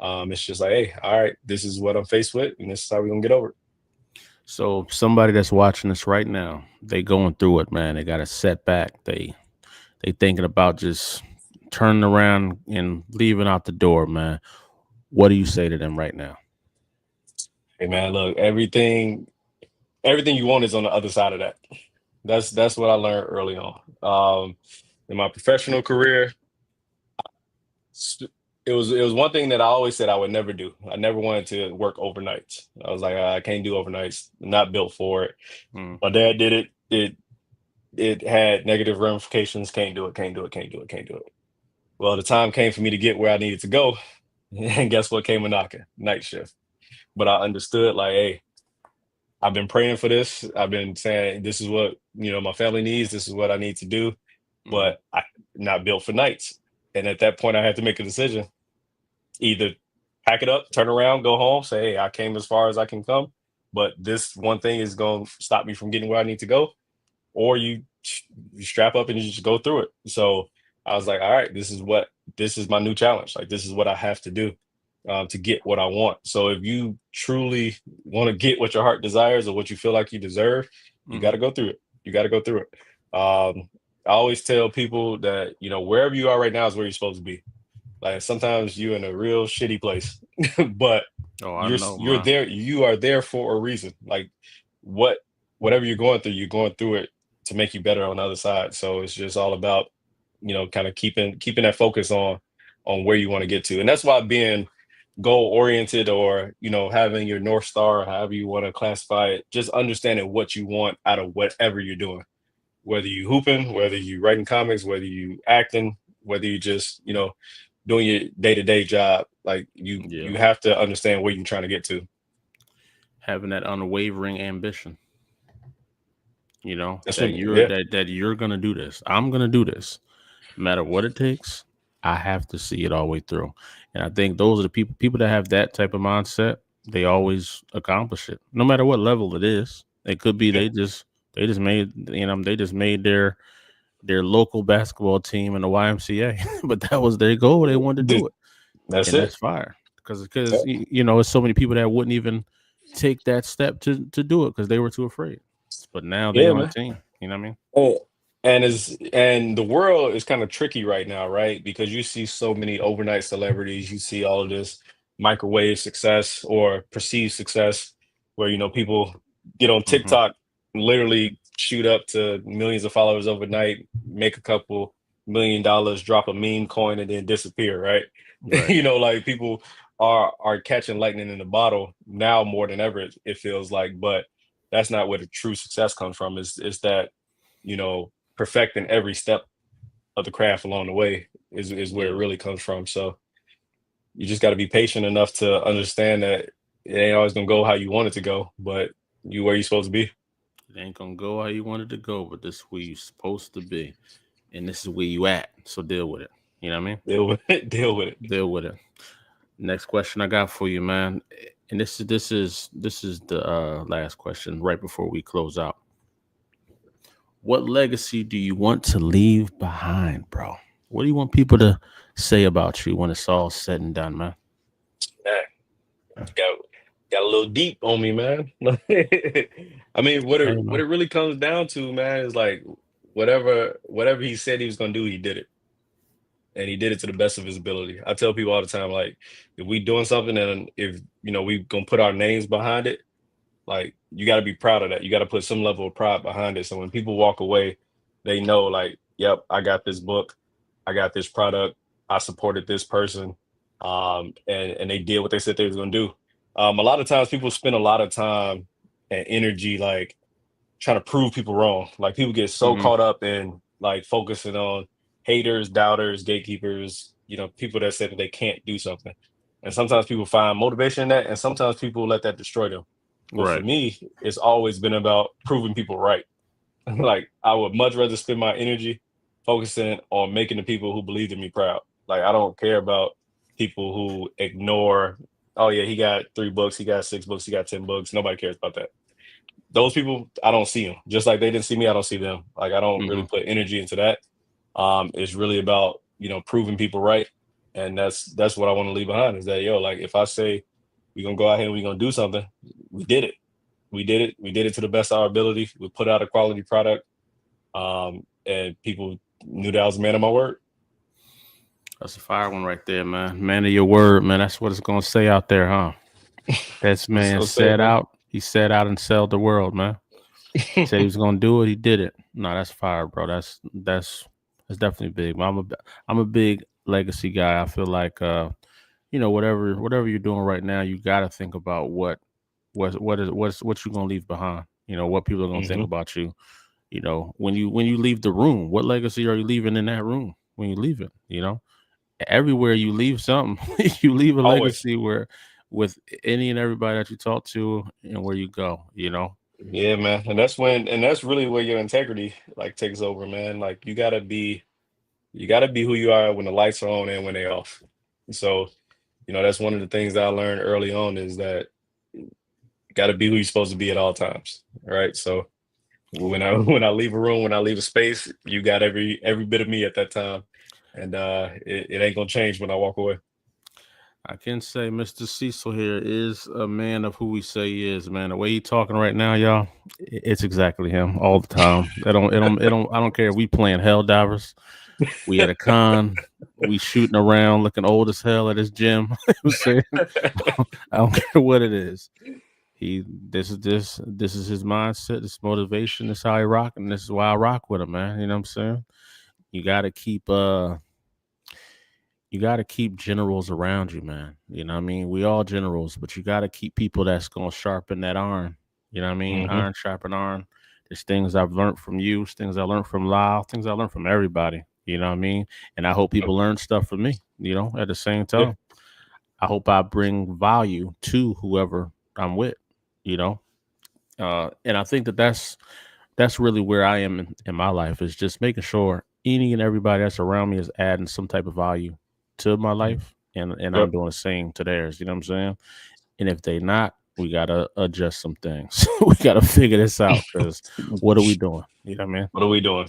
[SPEAKER 2] It's just like, hey, all right, this is what I'm faced with, and this is how we're gonna get over it.
[SPEAKER 1] So somebody that's watching this right now, they going through it, man. They got a setback. They thinking about just turning around and leaving out the door, man. What do you say to them right now?
[SPEAKER 2] Hey man, look, everything you want is on the other side of that. That's what I learned early on. In my professional career, s- it was one thing that I always said I would never do. I never wanted to work overnights. I was like, I can't do overnights. I'm not built for it.
[SPEAKER 1] Mm,
[SPEAKER 2] My dad did it. It had negative ramifications. Can't do it. Can't do it. Can't do it. Can't do it. Well, the time came for me to get where I needed to go, and guess what came a knocking? Night shift. But I understood, like, hey, I've been praying for this. I've been saying this is what my family needs. This is what I need to do,
[SPEAKER 1] mm,
[SPEAKER 2] but I not built for nights. And at that point, I had to make a decision: either pack it up, turn around, go home, say, "Hey, I came as far as I can come, but this one thing is going to stop me from getting where I need to go," or you strap up and you just go through it. So I was like, all right, this is my new challenge. Like this is what I have to do to get what I want. So if you truly want to get what your heart desires or what you feel like you deserve, you got
[SPEAKER 1] mm.
[SPEAKER 2] to go through it. You got to go through it. I always tell people that wherever you are right now is where you're supposed to be. Like sometimes you're in a real shitty place, but
[SPEAKER 1] Oh, I
[SPEAKER 2] you're
[SPEAKER 1] know,
[SPEAKER 2] you're
[SPEAKER 1] man.
[SPEAKER 2] there. You are there for a reason. Like what whatever you're going through it to make you better on the other side. So it's just all about kind of keeping that focus on where you want to get to, and that's why being goal oriented, or having your north star, or however you want to classify it, just understanding what you want out of whatever you're doing, whether you hooping, whether you writing comics, whether you acting, whether you just doing your day-to-day job. Like you
[SPEAKER 1] Yeah.
[SPEAKER 2] have to understand where you're trying to get to.
[SPEAKER 1] Having that unwavering ambition, you know,
[SPEAKER 2] That's
[SPEAKER 1] that
[SPEAKER 2] what
[SPEAKER 1] you're
[SPEAKER 2] yeah
[SPEAKER 1] that that you're gonna do this. I'm gonna do this, no matter what it takes. I have to see it all the way through. And I think those are the people that have that type of mindset. They always accomplish it, no matter what level it is. It could be
[SPEAKER 2] Yeah.
[SPEAKER 1] they just made they just made their local basketball team in the YMCA, but that was their goal. They wanted to do
[SPEAKER 2] Dude,
[SPEAKER 1] it,
[SPEAKER 2] that's
[SPEAKER 1] and
[SPEAKER 2] it.
[SPEAKER 1] that's fire
[SPEAKER 2] Yeah,
[SPEAKER 1] because it's so many people that wouldn't even take that step to do it because they were too afraid. But now they
[SPEAKER 2] yeah,
[SPEAKER 1] on the
[SPEAKER 2] man.
[SPEAKER 1] team. You know what I mean?
[SPEAKER 2] And the world is kind of tricky right now, right? Because you see so many overnight celebrities, you see all of this microwave success or perceived success, where people get on
[SPEAKER 1] Hmm.
[SPEAKER 2] TikTok, literally shoot up to millions of followers overnight, make a couple $1 million, drop a meme coin, and then disappear, right?
[SPEAKER 1] Right.
[SPEAKER 2] Like people are catching lightning in the bottle now more than ever, it feels like, but that's not where the true success comes from. Is that perfecting every step of the craft along the way is where it
[SPEAKER 1] Yeah.
[SPEAKER 2] really comes from. So you just got to be patient enough to understand that it ain't always gonna go how you want it to go, but you where you supposed to be.
[SPEAKER 1] It ain't gonna go how you wanted to go, but this is where you supposed to be, and this is where you at. So deal with it. You know what I mean?
[SPEAKER 2] Deal with it. Deal with it.
[SPEAKER 1] Deal with it. Next question I got for you, man, and this is the last question right before we close out. What legacy do you want to leave behind, bro? What do you want people to say about you when it's all said and done, man?
[SPEAKER 2] Man, got got a little deep on me, man. I mean, what
[SPEAKER 1] Hey,
[SPEAKER 2] it what
[SPEAKER 1] man.
[SPEAKER 2] it really comes down to, man, is like whatever he said he was gonna do, he did it. And he did it to the best of his ability. I tell people all the time, like, if we doing something and if we gonna put our names behind it, like you got to be proud of that. You got to put some level of pride behind it. So when people walk away, they know, like, yep, I got this book, I got this product, I supported this person, and they did what they said they was gonna do. A lot of times people spend a lot of time and energy like trying to prove people wrong. Like people get so
[SPEAKER 1] Hmm.
[SPEAKER 2] caught up in like focusing on haters, doubters, gatekeepers, people that said that they can't do something. And sometimes people find motivation in that, and sometimes people let that destroy them. But for
[SPEAKER 1] Right.
[SPEAKER 2] me, it's always been about proving people right. Like I would much rather spend my energy focusing on making the people who believed in me proud. Like I don't care about people who ignore, oh yeah, he got 3 books, he got 6 books, he got 10 books. Nobody cares about that. Those people, I don't see them. Just like they didn't see me, I don't see them. Like I don't really
[SPEAKER 1] Hmm.
[SPEAKER 2] put energy into that. It's really about proving people right, and that's what I want to leave behind. Is that like if I say we're gonna go out here and we're gonna do something, we did it. We did it. We did it to the best of our ability. We put out a quality product, and people knew that I was a man of my word.
[SPEAKER 1] That's a fire one right there, man. Man of your word, man. That's what it's gonna say out there, huh? That's
[SPEAKER 2] Just
[SPEAKER 1] man
[SPEAKER 2] gonna say,
[SPEAKER 1] set
[SPEAKER 2] man.
[SPEAKER 1] out. He set out and sell the world, man. He said he was gonna do it. He did it. No, that's fire, bro. That's definitely big. I'm a big legacy guy. I feel like whatever you're doing right now, you got to think about what you're gonna leave behind. What people are gonna think
[SPEAKER 2] Hmm.
[SPEAKER 1] about you. When you leave the room, what legacy are you leaving in that room when you leave it? Everywhere you leave something, you leave a
[SPEAKER 2] Always.
[SPEAKER 1] legacy where with any and everybody that you talk to and where you go.
[SPEAKER 2] Yeah, man. And that's really where your integrity like takes over, man. Like you gotta be who you are when the lights are on and when they're off. So, that's one of the things that I learned early on is that you gotta be who you're supposed to be at all times. Right. So when I when I leave a room, when I leave a space, you got every bit of me at that time. And it ain't gonna change when I walk away.
[SPEAKER 1] I can say Mr. Cecil here is a man of who we say he is, man. The way he talking right now, y'all, it's exactly him all the time. I don't care if we playing hell divers, we at a con, we shooting around looking old as hell at his gym. I'm saying, I don't care what it is. This is his mindset, this motivation, this is how he rock, and this is why I rock with him, man. You know what I'm saying? You gotta keep you got to keep generals around you, man. You know what I mean? We all generals, but you got to keep people that's going to sharpen that iron. You know what I mean?
[SPEAKER 2] Hmm.
[SPEAKER 1] Iron sharpen iron. There's things I've learned from you, things I learned from Lyle, things I learned from everybody. You know what I mean? And I hope people learn stuff from me, at the same
[SPEAKER 2] Yeah.
[SPEAKER 1] time. I hope I bring value to whoever I'm with, you know? And I think that's really where I am in my life is just making sure any and everybody that's around me is adding some type of value to my life, and I'm
[SPEAKER 2] Yep.
[SPEAKER 1] doing the same to theirs. You know what I'm saying? And if they not, we gotta adjust some things. We gotta figure this out because what are we doing? You know what I mean?
[SPEAKER 2] What are we doing?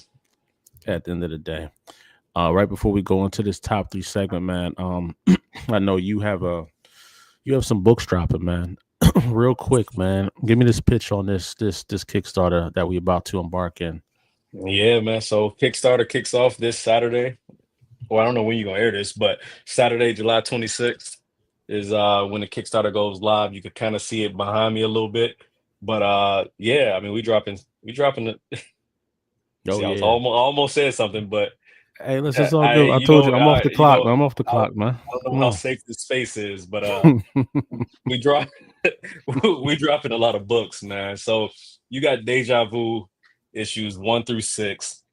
[SPEAKER 1] At the end of the day, right before we go into this top three segment, man. I know you have some books dropping, man. Real quick, man. Give me this pitch on this Kickstarter that we about to embark in.
[SPEAKER 2] Yeah, man. So Kickstarter kicks off this Saturday. Well, I don't know when you're gonna air this, but Saturday, July 26th is when the Kickstarter goes live. You could kind of see it behind me a little bit. But yeah, I mean we dropping the
[SPEAKER 1] Oh
[SPEAKER 2] see, I was
[SPEAKER 1] yeah.
[SPEAKER 2] almost said something, but
[SPEAKER 1] Hey, listen, it's all
[SPEAKER 2] I
[SPEAKER 1] good. I
[SPEAKER 2] you
[SPEAKER 1] told
[SPEAKER 2] know
[SPEAKER 1] you I'm off
[SPEAKER 2] I
[SPEAKER 1] the
[SPEAKER 2] you
[SPEAKER 1] clock,
[SPEAKER 2] know
[SPEAKER 1] man. I'm off the
[SPEAKER 2] I,
[SPEAKER 1] clock, man.
[SPEAKER 2] I don't know how
[SPEAKER 1] Come
[SPEAKER 2] safe this space is, but
[SPEAKER 1] on.
[SPEAKER 2] we drop we dropping a lot of books, man. So you got Deja Vu issues 1 through 6.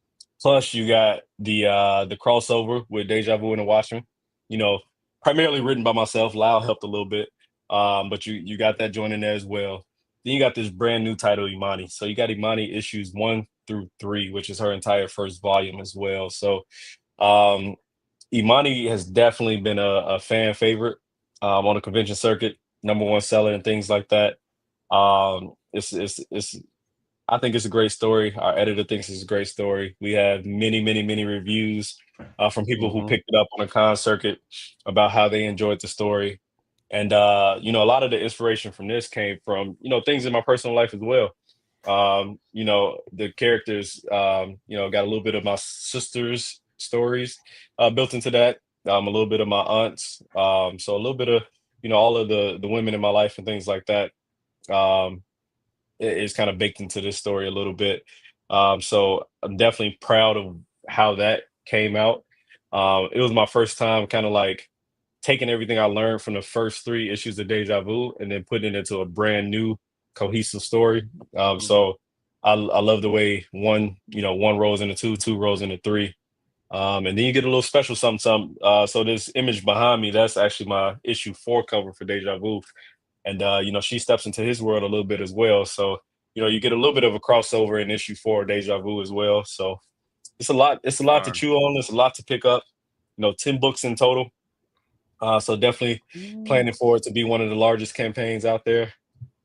[SPEAKER 2] Plus you got the crossover with Deja Vu and the Watchmen. You know, primarily written by myself. Lau helped a little bit. But you got that joint in there as well. Then you got this brand new title, Imani. So you got Imani issues 1 through 3, which is her entire first volume as well. So um Imani has definitely been a fan favorite on the convention circuit, number one seller and things like that. It's I think it's a great story. Our editor thinks it's a great story. We have many reviews from people who
[SPEAKER 1] Hmm.
[SPEAKER 2] picked it up on the con circuit about how they enjoyed the story. And a lot of the inspiration from this came from, things in my personal life as well. The characters, got a little bit of my sister's stories built into that. A little bit of my aunts. So a little bit of, all of the women in my life and things like that. Um, is kind of baked into this story a little bit. So I'm definitely proud of how that came out. It was my first time kind of like taking everything I learned from the first 3 issues of Deja Vu and then putting it into a brand new cohesive story.
[SPEAKER 1] Hmm.
[SPEAKER 2] So I love the way one rolls into two, two rolls into three. And then you get a little special something, something. So this image behind me, that's actually my issue 4 cover for Deja Vu. And she steps into his world a little bit as well. So, you get a little bit of a crossover in issue 4 Deja Vu as well. So it's a lot to
[SPEAKER 1] Fine.
[SPEAKER 2] chew on, it's a lot to pick up, 10 books in total. So definitely planning for it to be one of the largest campaigns out there.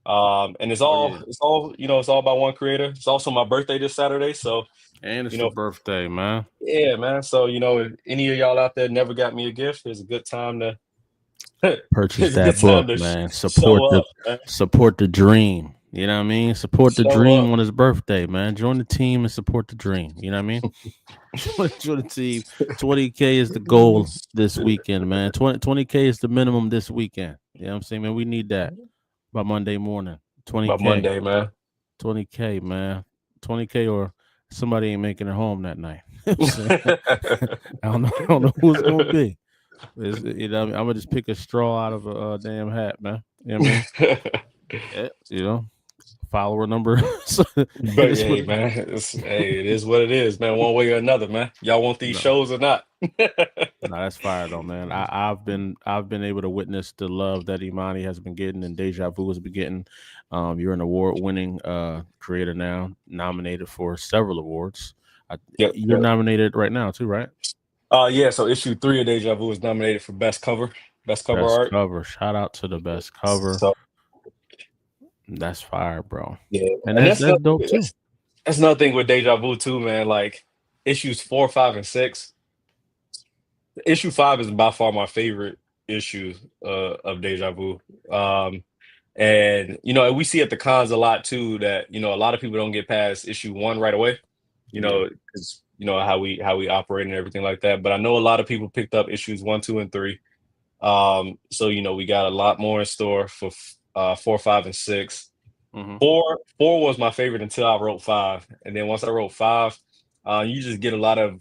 [SPEAKER 2] And it's
[SPEAKER 1] Oh
[SPEAKER 2] all
[SPEAKER 1] yeah.
[SPEAKER 2] it's all it's all by one creator. It's also my birthday this Saturday. So,
[SPEAKER 1] And
[SPEAKER 2] you
[SPEAKER 1] it's your
[SPEAKER 2] know,
[SPEAKER 1] birthday, man.
[SPEAKER 2] yeah, man. So, if any of y'all out there never got me a gift, it's a good time to
[SPEAKER 1] Purchase
[SPEAKER 2] it's a good
[SPEAKER 1] that book,
[SPEAKER 2] time to
[SPEAKER 1] man.
[SPEAKER 2] show up, man.
[SPEAKER 1] Support the dream. You know what I mean? Support the
[SPEAKER 2] Show up.
[SPEAKER 1] dream on his birthday, man. Join the team and support the dream. You know what I mean? Join the team. 20K is the goal this weekend, man. 20K is the minimum this weekend. You know what I'm saying, man? We need that by Monday morning.
[SPEAKER 2] By
[SPEAKER 1] 20K.
[SPEAKER 2] Monday, man.
[SPEAKER 1] 20K, man. 20K or somebody ain't making it home that night. You know what I'm saying? I don't know who it's gonna be. I'm gonna just pick a straw out of a damn hat, man. You know what I mean? Yeah, follower number. So, it
[SPEAKER 2] But
[SPEAKER 1] is what
[SPEAKER 2] hey,
[SPEAKER 1] it is.
[SPEAKER 2] man, it is what it is, man. One way or another, man. Y'all want these
[SPEAKER 1] No,
[SPEAKER 2] shows or not?
[SPEAKER 1] no, that's fire though, man. I've been able to witness the love that Imani has been getting and Deja Vu has been getting. You're an award-winning creator now, nominated for several awards.
[SPEAKER 2] Yep,
[SPEAKER 1] You're
[SPEAKER 2] yep.
[SPEAKER 1] nominated right now too, right?
[SPEAKER 2] Yeah. So issue 3 of Deja Vu was nominated for best cover
[SPEAKER 1] Best
[SPEAKER 2] art.
[SPEAKER 1] cover. Shout out to the best cover.
[SPEAKER 2] So
[SPEAKER 1] That's fire, bro.
[SPEAKER 2] yeah,
[SPEAKER 1] And
[SPEAKER 2] and
[SPEAKER 1] that's
[SPEAKER 2] that's
[SPEAKER 1] that's
[SPEAKER 2] another,
[SPEAKER 1] dope too.
[SPEAKER 2] that's another thing with Deja Vu too, man. Like issues 4, 5, and 6. Issue 5 is by far my favorite issue of Deja Vu. Um, and we see at the cons a lot too that a lot of people don't get past issue 1 right away.
[SPEAKER 1] Yeah.
[SPEAKER 2] Because how we operate and everything like that. But I know a lot of people picked up issues 1, 2, and 3. So we got a lot more in store for 4, 5, and 6.
[SPEAKER 1] Hmm.
[SPEAKER 2] Four was my favorite until I wrote 5, and then once I wrote 5, you just get a lot of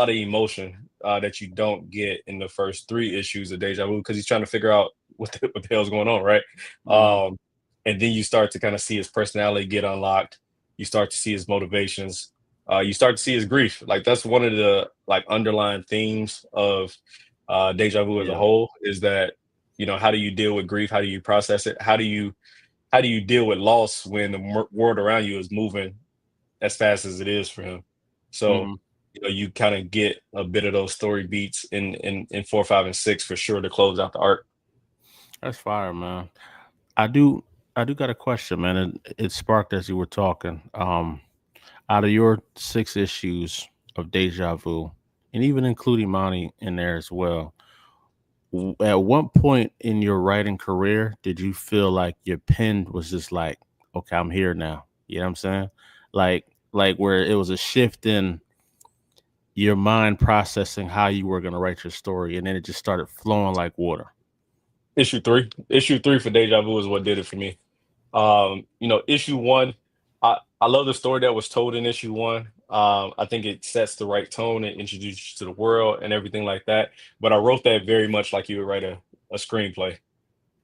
[SPEAKER 2] emotion that you don't get in the first 3 issues of Deja Vu because he's trying to figure out what the hell's going on, right?
[SPEAKER 1] Hmm.
[SPEAKER 2] Um, and then you start to kind of see his personality get unlocked. You start to see his motivations. You start to see his grief. Like that's one of the like underlying themes of Deja Vu as a
[SPEAKER 1] Yeah.
[SPEAKER 2] whole is that how do you deal with grief? How do you process it? How do you deal with loss when the world around you is moving as fast as it is for him? So
[SPEAKER 1] Hmm.
[SPEAKER 2] you kind of get a bit of those story beats in 4, 5, and 6 for sure to close out the arc.
[SPEAKER 1] That's fire, man. I do I do got a question, man. It sparked as you were talking. Out of your 6 issues of Deja Vu, and even including Monty in there as well, at what point in your writing career did you feel like your pen was just like, okay, I'm here now? You know what I'm saying? Like where it was a shift in your mind processing how you were gonna write your story, and then it just started flowing like water.
[SPEAKER 2] Issue 3 for Deja Vu is what did it for me. Issue 1, I love the story that was told in issue 1. I think it sets the right tone and introduces you to the world and everything like that. But I wrote that very much like you would write a screenplay,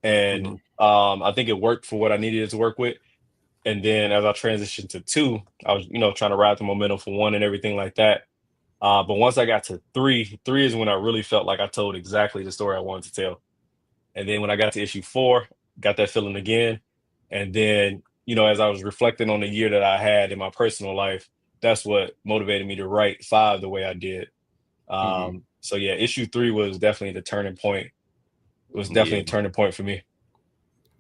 [SPEAKER 2] and
[SPEAKER 1] Hmm.
[SPEAKER 2] I think it worked for what I needed it to work with. And then as I transitioned to 2, I was trying to ride the momentum for 1 and everything like that. But once I got to 3 is when I really felt like I told exactly the story I wanted to tell. And then when I got to issue 4, got that feeling again. And then, as I was reflecting on the year that I had in my personal life, that's what motivated me to write 5 the way I did.
[SPEAKER 1] Hmm.
[SPEAKER 2] So yeah, issue 3 was definitely the turning point. It was definitely a
[SPEAKER 1] Yeah,
[SPEAKER 2] turning point for me.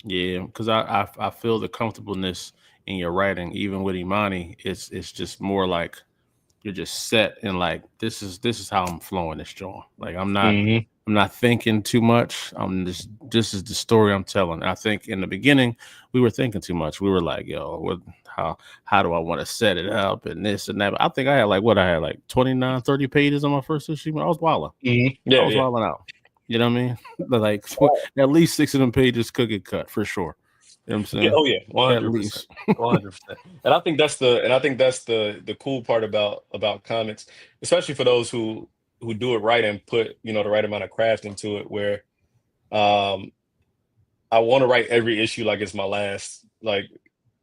[SPEAKER 1] yeah, because I feel the comfortableness in your writing, even with Imani. It's just more like you're just set and like this is how I'm flowing this joint. Like
[SPEAKER 2] Hmm.
[SPEAKER 1] I'm not thinking too much. I'm just this is the story I'm telling. I think in the beginning we were thinking too much. We were like, yo, what how do I want to set it up and this and that. But I think I had like what I had like 29, 30 pages on my first issue. I was wilding. I
[SPEAKER 2] Yeah,
[SPEAKER 1] was
[SPEAKER 2] yeah.
[SPEAKER 1] wilding out. You know what I mean? Like at least 6 of them pages could get cut for sure. You know what I'm
[SPEAKER 2] Yeah,
[SPEAKER 1] saying?
[SPEAKER 2] oh yeah,
[SPEAKER 1] At
[SPEAKER 2] 100%.
[SPEAKER 1] least.
[SPEAKER 2] 100%. And I think that's the cool part about comics, especially for those who do it right and put, the right amount of craft into it where um I want to write every issue like it's my last. Like,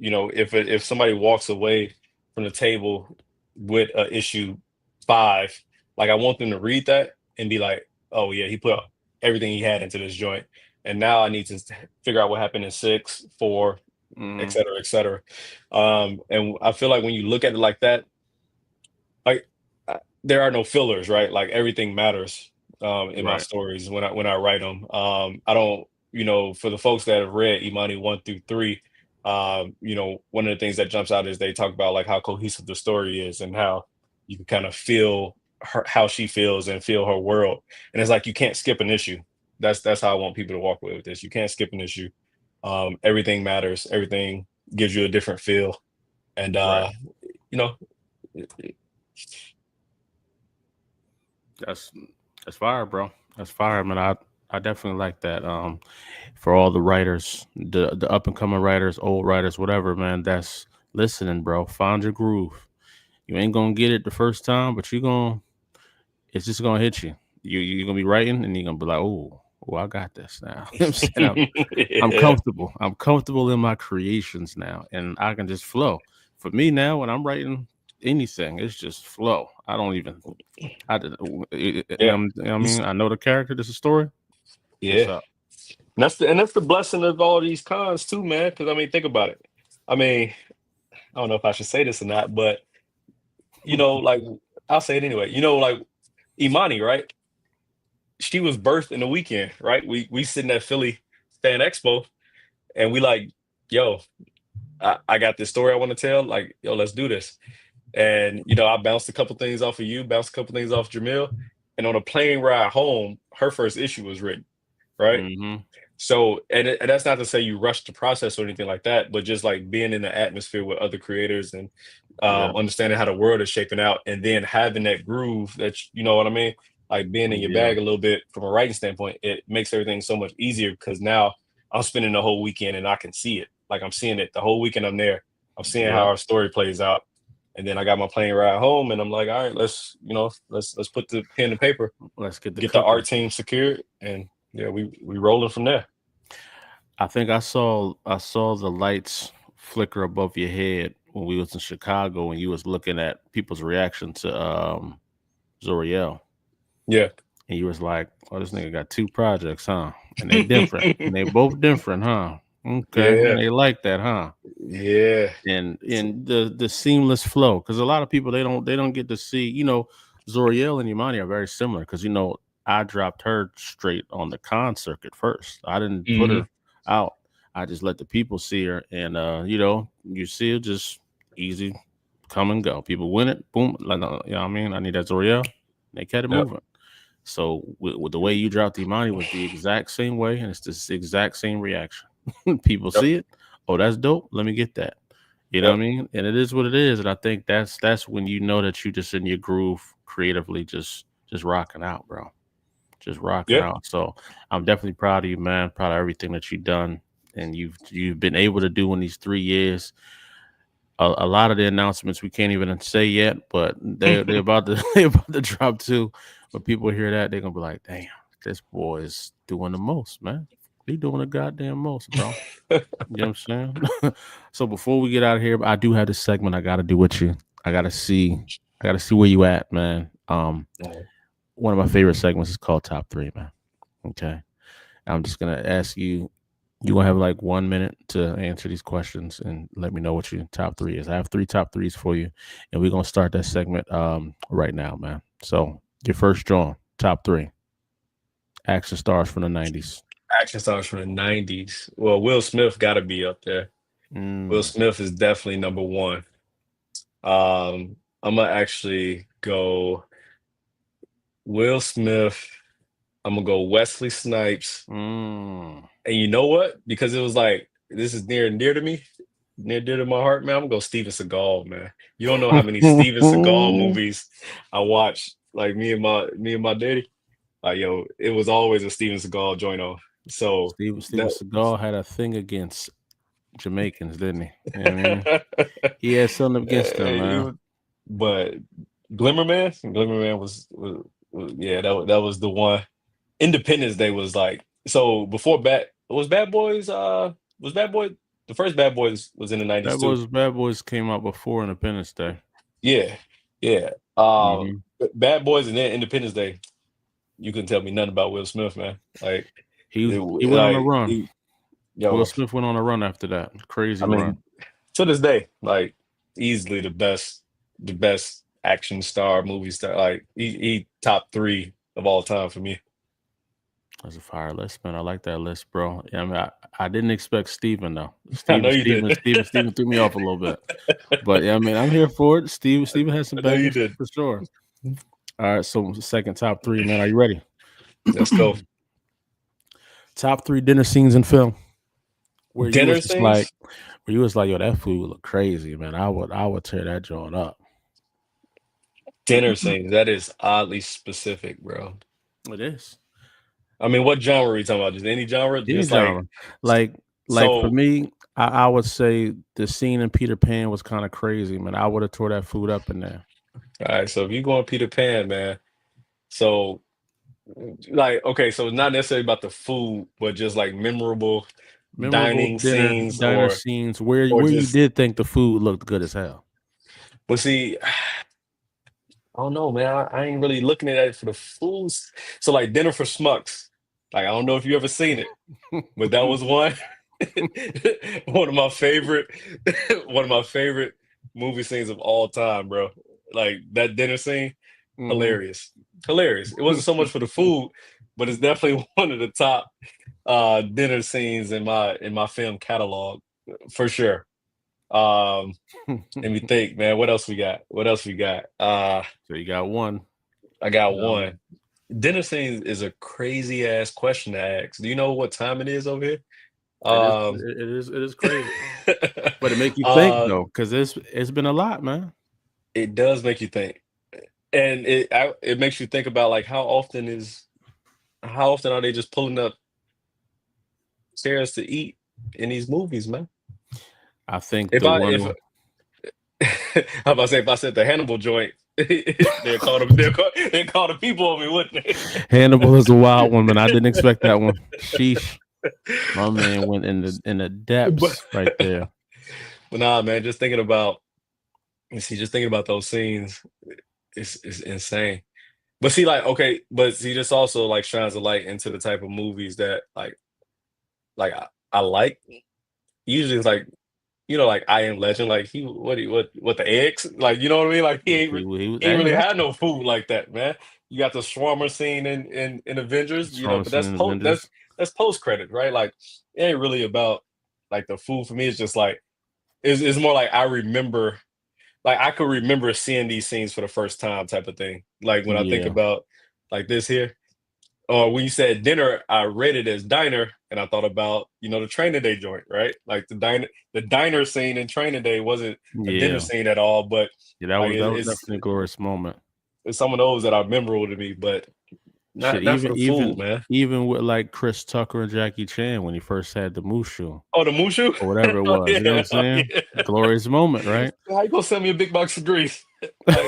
[SPEAKER 2] if somebody walks away from the table with a issue 5, like I want them to read that and be like, "Oh yeah, he put everything he had into this joint." And now I need to figure out what happened in 6, 4, et
[SPEAKER 1] Hmm.
[SPEAKER 2] cetera, et cetera. And I feel like when you look at it like that, like there are no fillers, right? Like everything matters in my
[SPEAKER 1] Right.
[SPEAKER 2] stories when I write them. I don't, for the folks that have read Imani 1 through 3, one of the things that jumps out is they talk about like how cohesive the story is and how you can kind of feel her how she feels and feel her world. And it's like you can't skip an issue. That's how I want people to walk away with this. You can't skip an issue. Everything matters. Everything gives you a different feel. And
[SPEAKER 1] Right.
[SPEAKER 2] you know,
[SPEAKER 1] That's that's fire, bro. That's fire, man. I definitely like that. For all the writers, the up and coming writers, old writers, whatever, man. That's listening, bro. Find your groove. You ain't gonna get it the first time, but you gonna it's just gonna hit you. You're gonna be writing, and you're gonna be like, oh, I got this now. You know what I'm saying? I'm
[SPEAKER 2] yeah.
[SPEAKER 1] comfortable. I'm comfortable in my creations now, and I can just flow. For me now, when I'm writing anything, it's just flow. I don't even I did,
[SPEAKER 2] Yeah.
[SPEAKER 1] you know what I mean?
[SPEAKER 2] It's-
[SPEAKER 1] I know the character. This is a story. It's
[SPEAKER 2] yeah.
[SPEAKER 1] up.
[SPEAKER 2] And that's the blessing of all these cons too, man. Because I mean, think about it. I mean, I don't know if I should say this or not, but like I'll say it anyway. Like Imani, right? She was birthed in the weekend, right? We sitting at Philly Fan Expo, and we like, yo, I got this story I want to tell. Like, yo, let's do this. And I bounced a couple things off of you, bounced a couple things off Jamil, and on a plane ride home, her first issue was written, right?
[SPEAKER 1] Hmm.
[SPEAKER 2] So, and that's not to say you rush the process or anything like that, but just like being in the atmosphere with other creators and
[SPEAKER 1] Yeah.
[SPEAKER 2] understanding how the world is shaping out, and then having that groove that you know what I mean, like being in your
[SPEAKER 1] Yeah.
[SPEAKER 2] bag a little bit from a writing standpoint, it makes everything so much easier because now I'm spending the whole weekend and I can see it. Like I'm seeing it the whole weekend. I'm there. I'm seeing how
[SPEAKER 1] Yep.
[SPEAKER 2] our story plays out, and then I got my plane ride home, and I'm like, all right, let's put the pen to paper,
[SPEAKER 1] Let's get the
[SPEAKER 2] get the art
[SPEAKER 1] cooking.
[SPEAKER 2] team secured, and yeah, we rolling from there.
[SPEAKER 1] I think I saw the lights flicker above your head when we was in Chicago and you was looking at people's reaction to Zoriel.
[SPEAKER 2] Yeah.
[SPEAKER 1] And you was like, oh, this nigga got 2 projects, huh? And they different. And they both different, huh? Okay,
[SPEAKER 2] Yeah,
[SPEAKER 1] they like that, huh?
[SPEAKER 2] yeah.
[SPEAKER 1] And the seamless flow, because a lot of people they don't get to see. Zoriel and Imani are very similar because I dropped her straight on the con circuit first. I didn't put
[SPEAKER 2] Hmm.
[SPEAKER 1] her out. I just let the people see her, and you see it just easy come and go. People win it, boom. Like, what I mean, I need that Zoriel. They kept it
[SPEAKER 2] Yep,
[SPEAKER 1] moving. So with the way you dropped the Imani was the exact same way, and it's the exact same reaction. People
[SPEAKER 2] yep,
[SPEAKER 1] see it. Oh, that's dope. Let me get that. You know what
[SPEAKER 2] yep,
[SPEAKER 1] I mean? And it is what it is. And I think that's when you know that you just in your groove creatively, just rocking out, bro. Just rocking
[SPEAKER 2] yeah.
[SPEAKER 1] out. So I'm definitely proud of you, man. Proud of everything that you've done and you've been able to do in these 3 years. A lot of the announcements we can't even say yet, but they're about to they're about to drop too. When people hear that, they're gonna be like, "Damn, this boy is doing the most, man. He doing the goddamn most, bro." You know what I'm saying? So before we get out of here, I do have this segment I gotta do with you. I gotta see I gotta see where you at, man. One of my favorite segments is called Top Three, man. Okay. I'm just gonna ask you. You're gonna have like 1 minute to answer these questions and let me know what your top three is. I have three top threes for you, and we're gonna start that segment right now, man. So your first draw, top three action stars from the '90s.
[SPEAKER 2] Action stars from the 90s. Well, Will Smith got to be up there. Will
[SPEAKER 1] Mm,
[SPEAKER 2] Smith is definitely number one. I'm gonna actually go Will Smith. I'm gonna go Wesley Snipes.
[SPEAKER 1] mm.
[SPEAKER 2] And you know what? Because it was like this is near and dear to me, near dear to my heart, man. I'm gonna go Steven Seagal, man. You don't know how many Steven Seagal movies I watched. Like me and my daddy. Like yo, it was always a Steven Seagal joint on. So
[SPEAKER 1] Steven
[SPEAKER 2] that
[SPEAKER 1] Seagal had a thing against Jamaicans, didn't he? You know what I mean? He had something against them,
[SPEAKER 2] he
[SPEAKER 1] man.
[SPEAKER 2] was- but Glimmerman was yeah, that was the one. Independence Day was like so before Bad Boys was Bad Boy the first Bad Boys was in the 90s too.
[SPEAKER 1] Bad Boys came out before Independence Day.
[SPEAKER 2] Yeah. Yeah.
[SPEAKER 1] Hmm.
[SPEAKER 2] Bad Boys and then Independence Day, you couldn't tell me nothing about Will Smith, man. Like
[SPEAKER 1] He went on a run. Will
[SPEAKER 2] yo,
[SPEAKER 1] Smith went on a run after that.
[SPEAKER 2] I
[SPEAKER 1] Crazy run.
[SPEAKER 2] mean, to this day, like easily the best action star, movie star. Like he top three of all time for me.
[SPEAKER 1] That's a fire list, man. I like that list, bro. Yeah, I mean, I didn't expect Steven though.
[SPEAKER 2] I know you did.
[SPEAKER 1] Steven threw me off a little bit. But yeah, I mean, I'm here for it. Steven has some
[SPEAKER 2] I know you
[SPEAKER 1] bangers
[SPEAKER 2] did.
[SPEAKER 1] for sure. All right, so second top three, man. Are you ready?
[SPEAKER 2] Let's go.
[SPEAKER 1] Top three dinner scenes in film where you was
[SPEAKER 2] Dinner
[SPEAKER 1] just like,
[SPEAKER 2] scenes?
[SPEAKER 1] yo, that food look crazy, man. I would tear that joint up.
[SPEAKER 2] Dinner scenes. That is oddly specific, bro.
[SPEAKER 1] It is.
[SPEAKER 2] I mean, what genre are you talking about? Just any genre?
[SPEAKER 1] Any
[SPEAKER 2] Just like
[SPEAKER 1] genre. Like for
[SPEAKER 2] so.
[SPEAKER 1] me, I would say the scene in Peter Pan was kind of crazy, man. I would have tore that food up in there.
[SPEAKER 2] All right, so if you going Peter Pan, man. So like okay, so it's not necessarily about the food, but just like memorable
[SPEAKER 1] Memorable
[SPEAKER 2] dining scenes
[SPEAKER 1] diner scenes where
[SPEAKER 2] or
[SPEAKER 1] you
[SPEAKER 2] just
[SPEAKER 1] did think the food looked good as hell.
[SPEAKER 2] but see, I don't know, man. I ain't really looking at it for the foods. So like Dinner for Schmucks. Like I don't know if you ever seen it, but that was one one of my favorite one of my favorite movie scenes of all time, bro. Like that dinner scene,
[SPEAKER 1] Hmm.
[SPEAKER 2] hilarious. Hilarious. It wasn't so much for the food, but it's definitely one of the top dinner scenes in my film catalog for sure. Um Let me think, man. What else we got? What else we got?
[SPEAKER 1] So you got one.
[SPEAKER 2] I got
[SPEAKER 1] Um,
[SPEAKER 2] one. Dinner scene is a crazy ass question to ask. Do you know what time it is over here? Um,
[SPEAKER 1] it is crazy, but it make you think
[SPEAKER 2] uh,
[SPEAKER 1] though, because it's been a lot, man.
[SPEAKER 2] it does make you think, and it makes you think about like how often are they just pulling up chairs to eat in these movies, man?
[SPEAKER 1] I think
[SPEAKER 2] If
[SPEAKER 1] the
[SPEAKER 2] I
[SPEAKER 1] one
[SPEAKER 2] if how about I say if I said the Hannibal joint, they call the people on me, wouldn't they?
[SPEAKER 1] Hannibal is a wild one, man. I didn't expect that one. Sheesh, my man went in the
[SPEAKER 2] But
[SPEAKER 1] depths right there.
[SPEAKER 2] but nah, man, just thinking about those scenes, it's insane. But see, like, okay, but see, this also like shines a light into the type of movies that like I like. usually it's like, like I Am Legend, like what the eggs, like what I mean, like he ain't
[SPEAKER 1] Hey,
[SPEAKER 2] really
[SPEAKER 1] that's
[SPEAKER 2] had no food like that, man. You got the Swarmer scene in Avengers, but
[SPEAKER 1] Strongest
[SPEAKER 2] that's
[SPEAKER 1] in Avengers.
[SPEAKER 2] that's post credit, right? Like it ain't really about like the food for me. It's just like it's more like I remember, like I could remember seeing these scenes for the first time, type of thing. Like when I think
[SPEAKER 1] Yeah,
[SPEAKER 2] about like this here. Or when you said dinner, I read it as diner, and I thought about the Training Day joint, right? Like the diner scene in Training Day wasn't a dinner
[SPEAKER 1] yeah,
[SPEAKER 2] scene at all, but
[SPEAKER 1] yeah.
[SPEAKER 2] like
[SPEAKER 1] That
[SPEAKER 2] it,
[SPEAKER 1] was
[SPEAKER 2] it's
[SPEAKER 1] definitely a glorious moment.
[SPEAKER 2] it's some of those that are memorable to me, but
[SPEAKER 1] Shit,
[SPEAKER 2] not for the food, man.
[SPEAKER 1] even with like Chris Tucker and Jackie Chan when he first had the Mushu
[SPEAKER 2] Oh, the Mushu?
[SPEAKER 1] or whatever it
[SPEAKER 2] Oh
[SPEAKER 1] was. You know what I'm
[SPEAKER 2] yeah, oh,
[SPEAKER 1] saying?
[SPEAKER 2] yeah.
[SPEAKER 1] Glorious moment, right?
[SPEAKER 2] How you gonna send me a big box of grease? Like,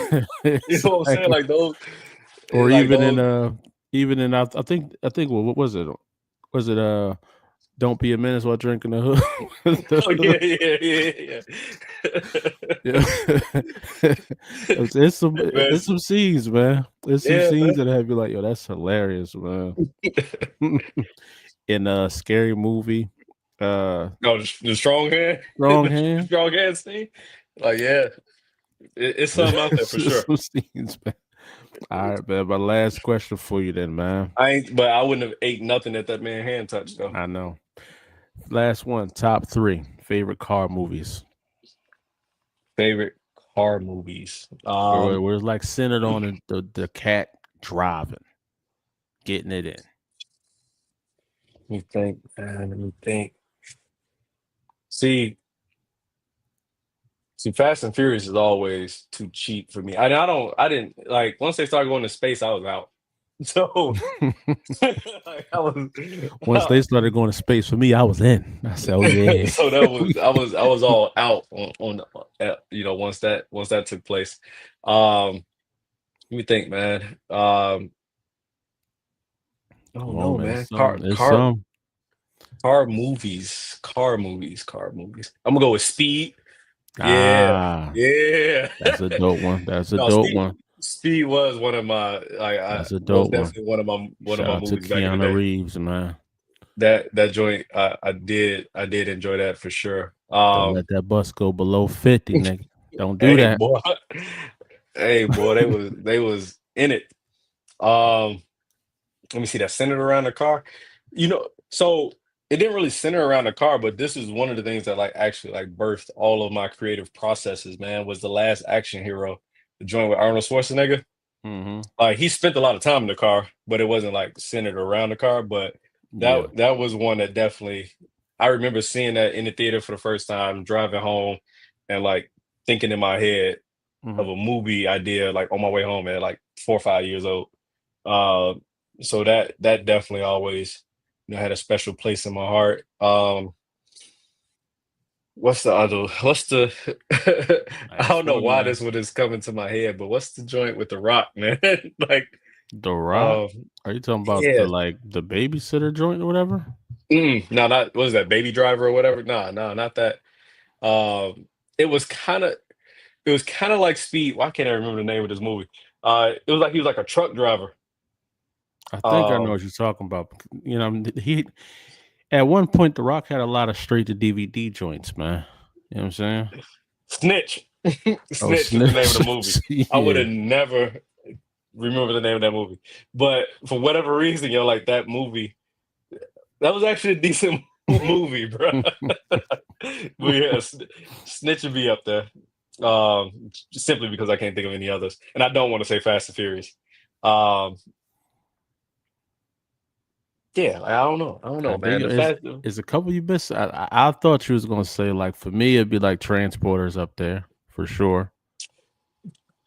[SPEAKER 2] you know what I'm saying?
[SPEAKER 1] Exactly.
[SPEAKER 2] Like those,
[SPEAKER 1] Or
[SPEAKER 2] like those.
[SPEAKER 1] even in I think what was it? Was it don't be a menace while drinking the
[SPEAKER 2] Oh yeah,
[SPEAKER 1] hood?
[SPEAKER 2] yeah, yeah, yeah.
[SPEAKER 1] Yeah.
[SPEAKER 2] Man,
[SPEAKER 1] It's some scenes, man. It's some
[SPEAKER 2] yeah,
[SPEAKER 1] scenes
[SPEAKER 2] man.
[SPEAKER 1] that have you like, yo, that's hilarious, man. In a scary movie, uh,
[SPEAKER 2] No, the strong hand,
[SPEAKER 1] Strong
[SPEAKER 2] the
[SPEAKER 1] Hand.
[SPEAKER 2] strong hand scene. Like, yeah, it's something out there
[SPEAKER 1] It's
[SPEAKER 2] for
[SPEAKER 1] just
[SPEAKER 2] sure.
[SPEAKER 1] some scenes, man. All right, man. My last question for you, then, man.
[SPEAKER 2] But I wouldn't have ate nothing that man hand touched though.
[SPEAKER 1] I know. Last one. Top three favorite car movies.
[SPEAKER 2] Favorite car movies.
[SPEAKER 1] Where it's like centered on the cat driving, getting it in.
[SPEAKER 2] Let me think, man. Let me think. See, Fast and Furious is always too cheap for me. I didn't like once they started going to space, I was out. So like, I was,
[SPEAKER 1] Once they started going to space for me, I was in. I said, "Oh yeah,
[SPEAKER 2] so that was I was all out once that took place. Um, Let me think, man. Oh
[SPEAKER 1] Come on,
[SPEAKER 2] no,
[SPEAKER 1] man.
[SPEAKER 2] man.
[SPEAKER 1] It's some.
[SPEAKER 2] Car movies. I'm gonna go with Speed. Yeah,
[SPEAKER 1] Ah,
[SPEAKER 2] yeah.
[SPEAKER 1] that's a dope one. That's a
[SPEAKER 2] No,
[SPEAKER 1] dope
[SPEAKER 2] Speed.
[SPEAKER 1] one.
[SPEAKER 2] Speed was one of my like I
[SPEAKER 1] That's a
[SPEAKER 2] most
[SPEAKER 1] dope one.
[SPEAKER 2] definitely one of my
[SPEAKER 1] Shout out to
[SPEAKER 2] movies back in the
[SPEAKER 1] Keanu
[SPEAKER 2] day.
[SPEAKER 1] Reeves, man.
[SPEAKER 2] That joint, I did enjoy that for sure.
[SPEAKER 1] Don't let that bus go below 50, nigga. Don't do
[SPEAKER 2] Hey
[SPEAKER 1] that.
[SPEAKER 2] boy, hey boy, they was in it. Um, Let me see that centered around the car. So it didn't really center around the car, but this is one of the things that like actually like birthed all of my creative processes, man, was The Last Action Hero, the joint with Arnold Schwarzenegger.
[SPEAKER 1] Hmm.
[SPEAKER 2] Like he spent a lot of time in the car, but it wasn't like centered around the car. But that
[SPEAKER 1] Yeah.
[SPEAKER 2] that was one that definitely I remember seeing that in the theater for the first time, driving home and like thinking in my head
[SPEAKER 1] Hmm.
[SPEAKER 2] of a movie idea like on my way home at like 4 or 5 years old. Uh, so that definitely always had a special place in my heart. What's the other? What's the? I
[SPEAKER 1] Last
[SPEAKER 2] don't know
[SPEAKER 1] one,
[SPEAKER 2] why
[SPEAKER 1] man.
[SPEAKER 2] this one is coming to my head, but what's the joint with the Rock, man? Like,
[SPEAKER 1] The Rock.
[SPEAKER 2] um,
[SPEAKER 1] Are you talking about
[SPEAKER 2] yeah,
[SPEAKER 1] the babysitter joint or whatever?
[SPEAKER 2] no, not what is that, Baby Driver or whatever? No, no, not that. It was kind of like Speed. Why can't I remember the name of this movie? It was like he was like a truck driver.
[SPEAKER 1] I think I know
[SPEAKER 2] Um,
[SPEAKER 1] what you're talking about. He at one point the Rock had a lot of straight to DVD joints, man. You know what I'm saying?
[SPEAKER 2] Snitch.
[SPEAKER 1] Oh,
[SPEAKER 2] Snitch is the name of the movie.
[SPEAKER 1] Snips.
[SPEAKER 2] I would
[SPEAKER 1] Yeah.
[SPEAKER 2] have never remember the name of that movie, but for whatever reason, like that movie, that was actually a decent movie, bro. But yeah, Snitch would be up there, simply because I can't think of any others, and I don't want to say Fast and Furious. Um, yeah, like, I don't
[SPEAKER 1] I
[SPEAKER 2] know,
[SPEAKER 1] think
[SPEAKER 2] man. The
[SPEAKER 1] it's
[SPEAKER 2] fast,
[SPEAKER 1] it's a couple you missed. I thought you was gonna say like for me it'd be like Transporters up there for sure.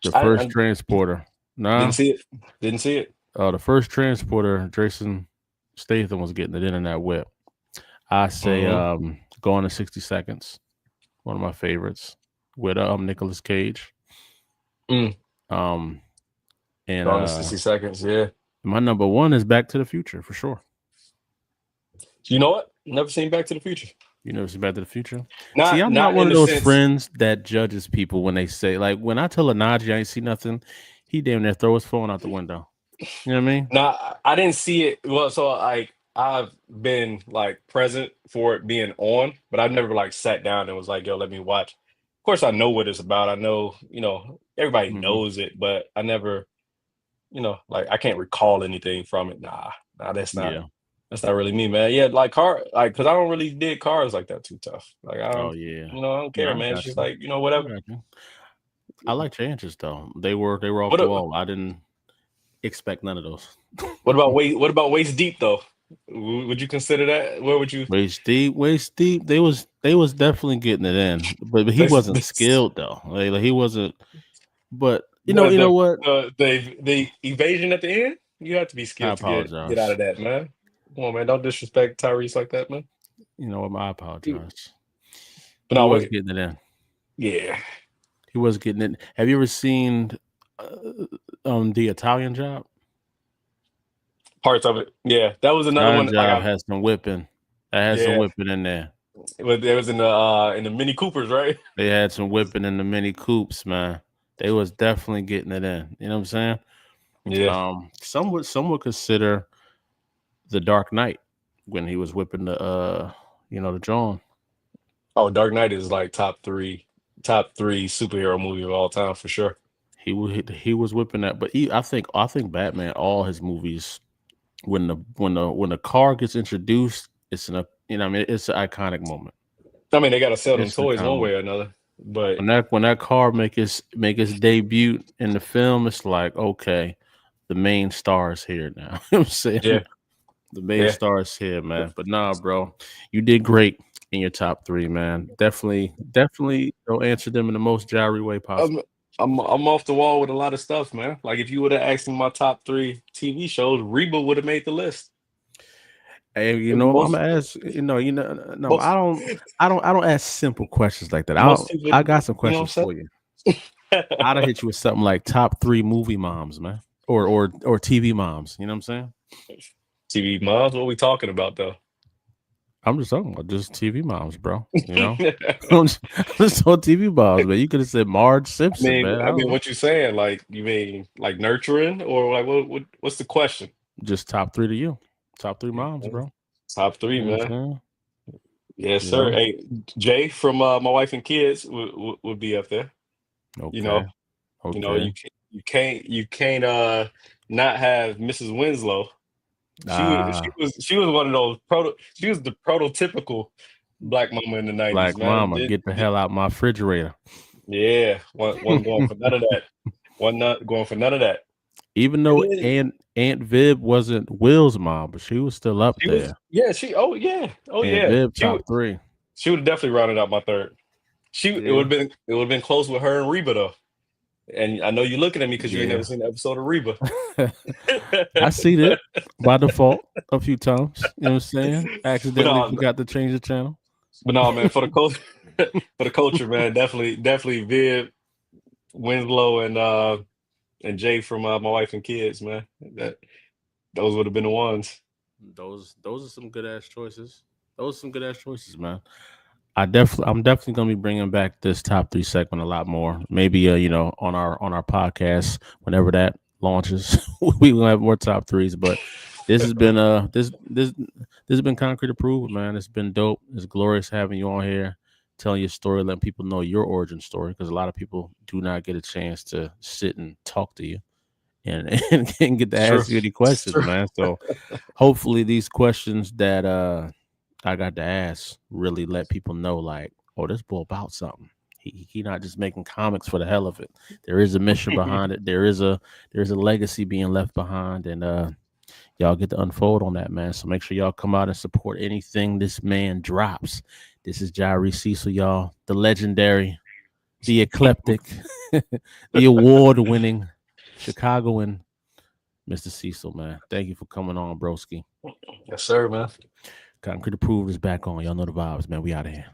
[SPEAKER 1] The first
[SPEAKER 2] I
[SPEAKER 1] Transporter.
[SPEAKER 2] didn't
[SPEAKER 1] Nah.
[SPEAKER 2] see it, didn't see it.
[SPEAKER 1] The first Transporter, Jason Statham was getting it in that whip. I say
[SPEAKER 2] Hmm.
[SPEAKER 1] Gone in 60 Seconds. One of my favorites. With Nicolas Cage.
[SPEAKER 2] Mm.
[SPEAKER 1] Um and
[SPEAKER 2] Gone in 60 seconds. Yeah,
[SPEAKER 1] my number one is Back to the Future for sure.
[SPEAKER 2] you know what? Never seen Back to the Future.
[SPEAKER 1] You never see Back to the Future? See,
[SPEAKER 2] Not
[SPEAKER 1] I'm not
[SPEAKER 2] not
[SPEAKER 1] one
[SPEAKER 2] in
[SPEAKER 1] of
[SPEAKER 2] the
[SPEAKER 1] those
[SPEAKER 2] sense.
[SPEAKER 1] friends that judges people when they say like when I tell a Najee I ain't see nothing, he damn near throw his phone out the window. You know what I mean?
[SPEAKER 2] No, I didn't see it. Well, so like I've been like present for it being on, but I've never like sat down and was like, "Yo, let me watch." Of course, I know what it's about. I know, everybody
[SPEAKER 1] Hmm.
[SPEAKER 2] knows it, but I never, like I can't recall anything from it. Nah,
[SPEAKER 1] Yeah.
[SPEAKER 2] that's not really me, man. Yeah, like because I don't really dig cars like that too tough. Like I
[SPEAKER 1] Oh
[SPEAKER 2] don't,
[SPEAKER 1] yeah.
[SPEAKER 2] I don't
[SPEAKER 1] No,
[SPEAKER 2] care,
[SPEAKER 1] I
[SPEAKER 2] man. It's
[SPEAKER 1] got
[SPEAKER 2] just
[SPEAKER 1] you.
[SPEAKER 2] like
[SPEAKER 1] I
[SPEAKER 2] whatever.
[SPEAKER 1] got you. I like your answers though. They were off
[SPEAKER 2] What
[SPEAKER 1] the
[SPEAKER 2] a-
[SPEAKER 1] wall. I didn't expect none of those.
[SPEAKER 2] what about waist deep though? Would you consider that? Where would you?
[SPEAKER 1] Waist deep. They was definitely getting it in, but he
[SPEAKER 2] This,
[SPEAKER 1] wasn't
[SPEAKER 2] this,
[SPEAKER 1] skilled though. Like, he wasn't. But
[SPEAKER 2] the
[SPEAKER 1] you know
[SPEAKER 2] the
[SPEAKER 1] what?
[SPEAKER 2] the evasion at the end. You have to be
[SPEAKER 1] I
[SPEAKER 2] skilled to get out
[SPEAKER 1] apologize.
[SPEAKER 2] of that, man. Come on, man. Don't disrespect Tyrese like that, man.
[SPEAKER 1] You know what? I
[SPEAKER 2] He-
[SPEAKER 1] apologize.
[SPEAKER 2] But
[SPEAKER 1] He
[SPEAKER 2] no,
[SPEAKER 1] was
[SPEAKER 2] wait.
[SPEAKER 1] getting it in.
[SPEAKER 2] Yeah,
[SPEAKER 1] He was getting it. Have you ever seen the Italian Job?
[SPEAKER 2] parts of it. Yeah, that was another
[SPEAKER 1] Italian
[SPEAKER 2] one. Like
[SPEAKER 1] Job has some whipping. That had some
[SPEAKER 2] yeah,
[SPEAKER 1] whipping in there.
[SPEAKER 2] it was in the Mini Coopers, right?
[SPEAKER 1] They had some whipping in the mini coupes, man. They was definitely getting it in. You know what I'm saying?
[SPEAKER 2] Yeah.
[SPEAKER 1] Some would consider the Dark Knight when he was whipping the John.
[SPEAKER 2] Oh, Dark Knight is like top three superhero movie of all time for sure.
[SPEAKER 1] He was whipping that, but I think Batman, all his movies, when the car gets introduced, I mean, it's an iconic moment.
[SPEAKER 2] I mean, they got to sell them
[SPEAKER 1] It's an
[SPEAKER 2] toys
[SPEAKER 1] iconic
[SPEAKER 2] one way
[SPEAKER 1] moment.
[SPEAKER 2] or another, but
[SPEAKER 1] When that car make its debut in the film, it's like, okay, the main star is here now. You know what I'm
[SPEAKER 2] yeah,
[SPEAKER 1] saying? The main
[SPEAKER 2] yeah.
[SPEAKER 1] star is here, man. But nah, bro, you did great in your top three, man. Definitely, don't answer them in the most Jari way
[SPEAKER 2] I'm
[SPEAKER 1] possible.
[SPEAKER 2] I'm off the wall with a lot of stuff, man. Like if you would have asked me my top three TV shows, Reba would have made the list.
[SPEAKER 1] Hey, I'm
[SPEAKER 2] Most
[SPEAKER 1] gonna ask. No, I
[SPEAKER 2] most
[SPEAKER 1] don't. I don't ask simple questions like that.
[SPEAKER 2] most people,
[SPEAKER 1] I got some
[SPEAKER 2] you know
[SPEAKER 1] questions
[SPEAKER 2] what
[SPEAKER 1] for you.
[SPEAKER 2] I'm
[SPEAKER 1] I'd
[SPEAKER 2] saying?
[SPEAKER 1] hit you with something like top three movie moms, man, or TV moms. You know what I'm saying?
[SPEAKER 2] TV moms, what we talking about though?
[SPEAKER 1] I'm just talking about just TV moms, bro. I'm just on TV moms, man. You could have said Marge Simpson, man. I
[SPEAKER 2] I
[SPEAKER 1] don't
[SPEAKER 2] mean,
[SPEAKER 1] know.
[SPEAKER 2] what you saying? Like, you mean like nurturing, or like what's the question?
[SPEAKER 1] Just top three to you. Top three moms, bro.
[SPEAKER 2] Top three,
[SPEAKER 1] You know what I'm
[SPEAKER 2] man.
[SPEAKER 1] saying?
[SPEAKER 2] Yes,
[SPEAKER 1] You
[SPEAKER 2] sir.
[SPEAKER 1] know?
[SPEAKER 2] Hey, Jay from My Wife and Kids would be up there. You know,
[SPEAKER 1] Okay. Okay.
[SPEAKER 2] you can't not have Mrs. Winslow.
[SPEAKER 1] Ah,
[SPEAKER 2] She was one of those she was the prototypical black mama in the 90s,
[SPEAKER 1] Black
[SPEAKER 2] man.
[SPEAKER 1] Mama, get the hell out my refrigerator.
[SPEAKER 2] Yeah, one going for none of that. One not going for none of that.
[SPEAKER 1] Even
[SPEAKER 2] And
[SPEAKER 1] though
[SPEAKER 2] then
[SPEAKER 1] Aunt Viv wasn't Will's mom, but she was still up
[SPEAKER 2] she was,
[SPEAKER 1] there.
[SPEAKER 2] yeah, oh
[SPEAKER 1] Aunt
[SPEAKER 2] yeah.
[SPEAKER 1] Viv top three.
[SPEAKER 2] She would have definitely rounded out my third.
[SPEAKER 1] Yeah.
[SPEAKER 2] It would have been close with her and Reba though. And I know you're looking at me because you ain't never
[SPEAKER 1] Yeah.
[SPEAKER 2] seen the episode of Reba.
[SPEAKER 1] I seen it by default a few times. You know what I'm saying?
[SPEAKER 2] But
[SPEAKER 1] Accidentally
[SPEAKER 2] no,
[SPEAKER 1] forgot to change the channel.
[SPEAKER 2] man, for the culture, for the culture, man, definitely Viv, Winslow, and Jay from My Wife and Kids, man. Those would have been the ones.
[SPEAKER 1] Those are some good ass choices. Those are some good ass choices, man. I'm definitely gonna be bringing back this top three segment a lot more. Maybe on our podcast whenever that launches, we will have more top threes. But this has been this has been Concrete Approved, man. It's been dope. It's glorious having you on here, telling your story, letting people know your origin story, because a lot of people do not get a chance to sit and talk to you and and get to
[SPEAKER 2] It's true.
[SPEAKER 1] ask you any
[SPEAKER 2] It's
[SPEAKER 1] questions,
[SPEAKER 2] true.
[SPEAKER 1] man. So hopefully these questions that I got to ask really let people know, like, oh, this boy about something. He not just making comics for the hell of it. There is a mission behind it. There's a legacy being left behind, and y'all get to unfold on that, man. So make sure y'all come out and support anything this man drops. This is Ji'reh Cecil, y'all, the legendary, the eclectic, the award-winning Chicagoan Mr. Cecil, man. Thank you for coming on, broski.
[SPEAKER 2] Yes, sir, man.
[SPEAKER 1] Concrete Approved is back on. Y'all know the vibes, man. We out of here.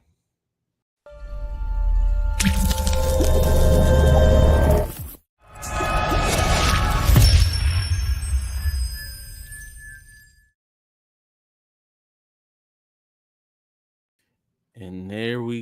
[SPEAKER 1] And there we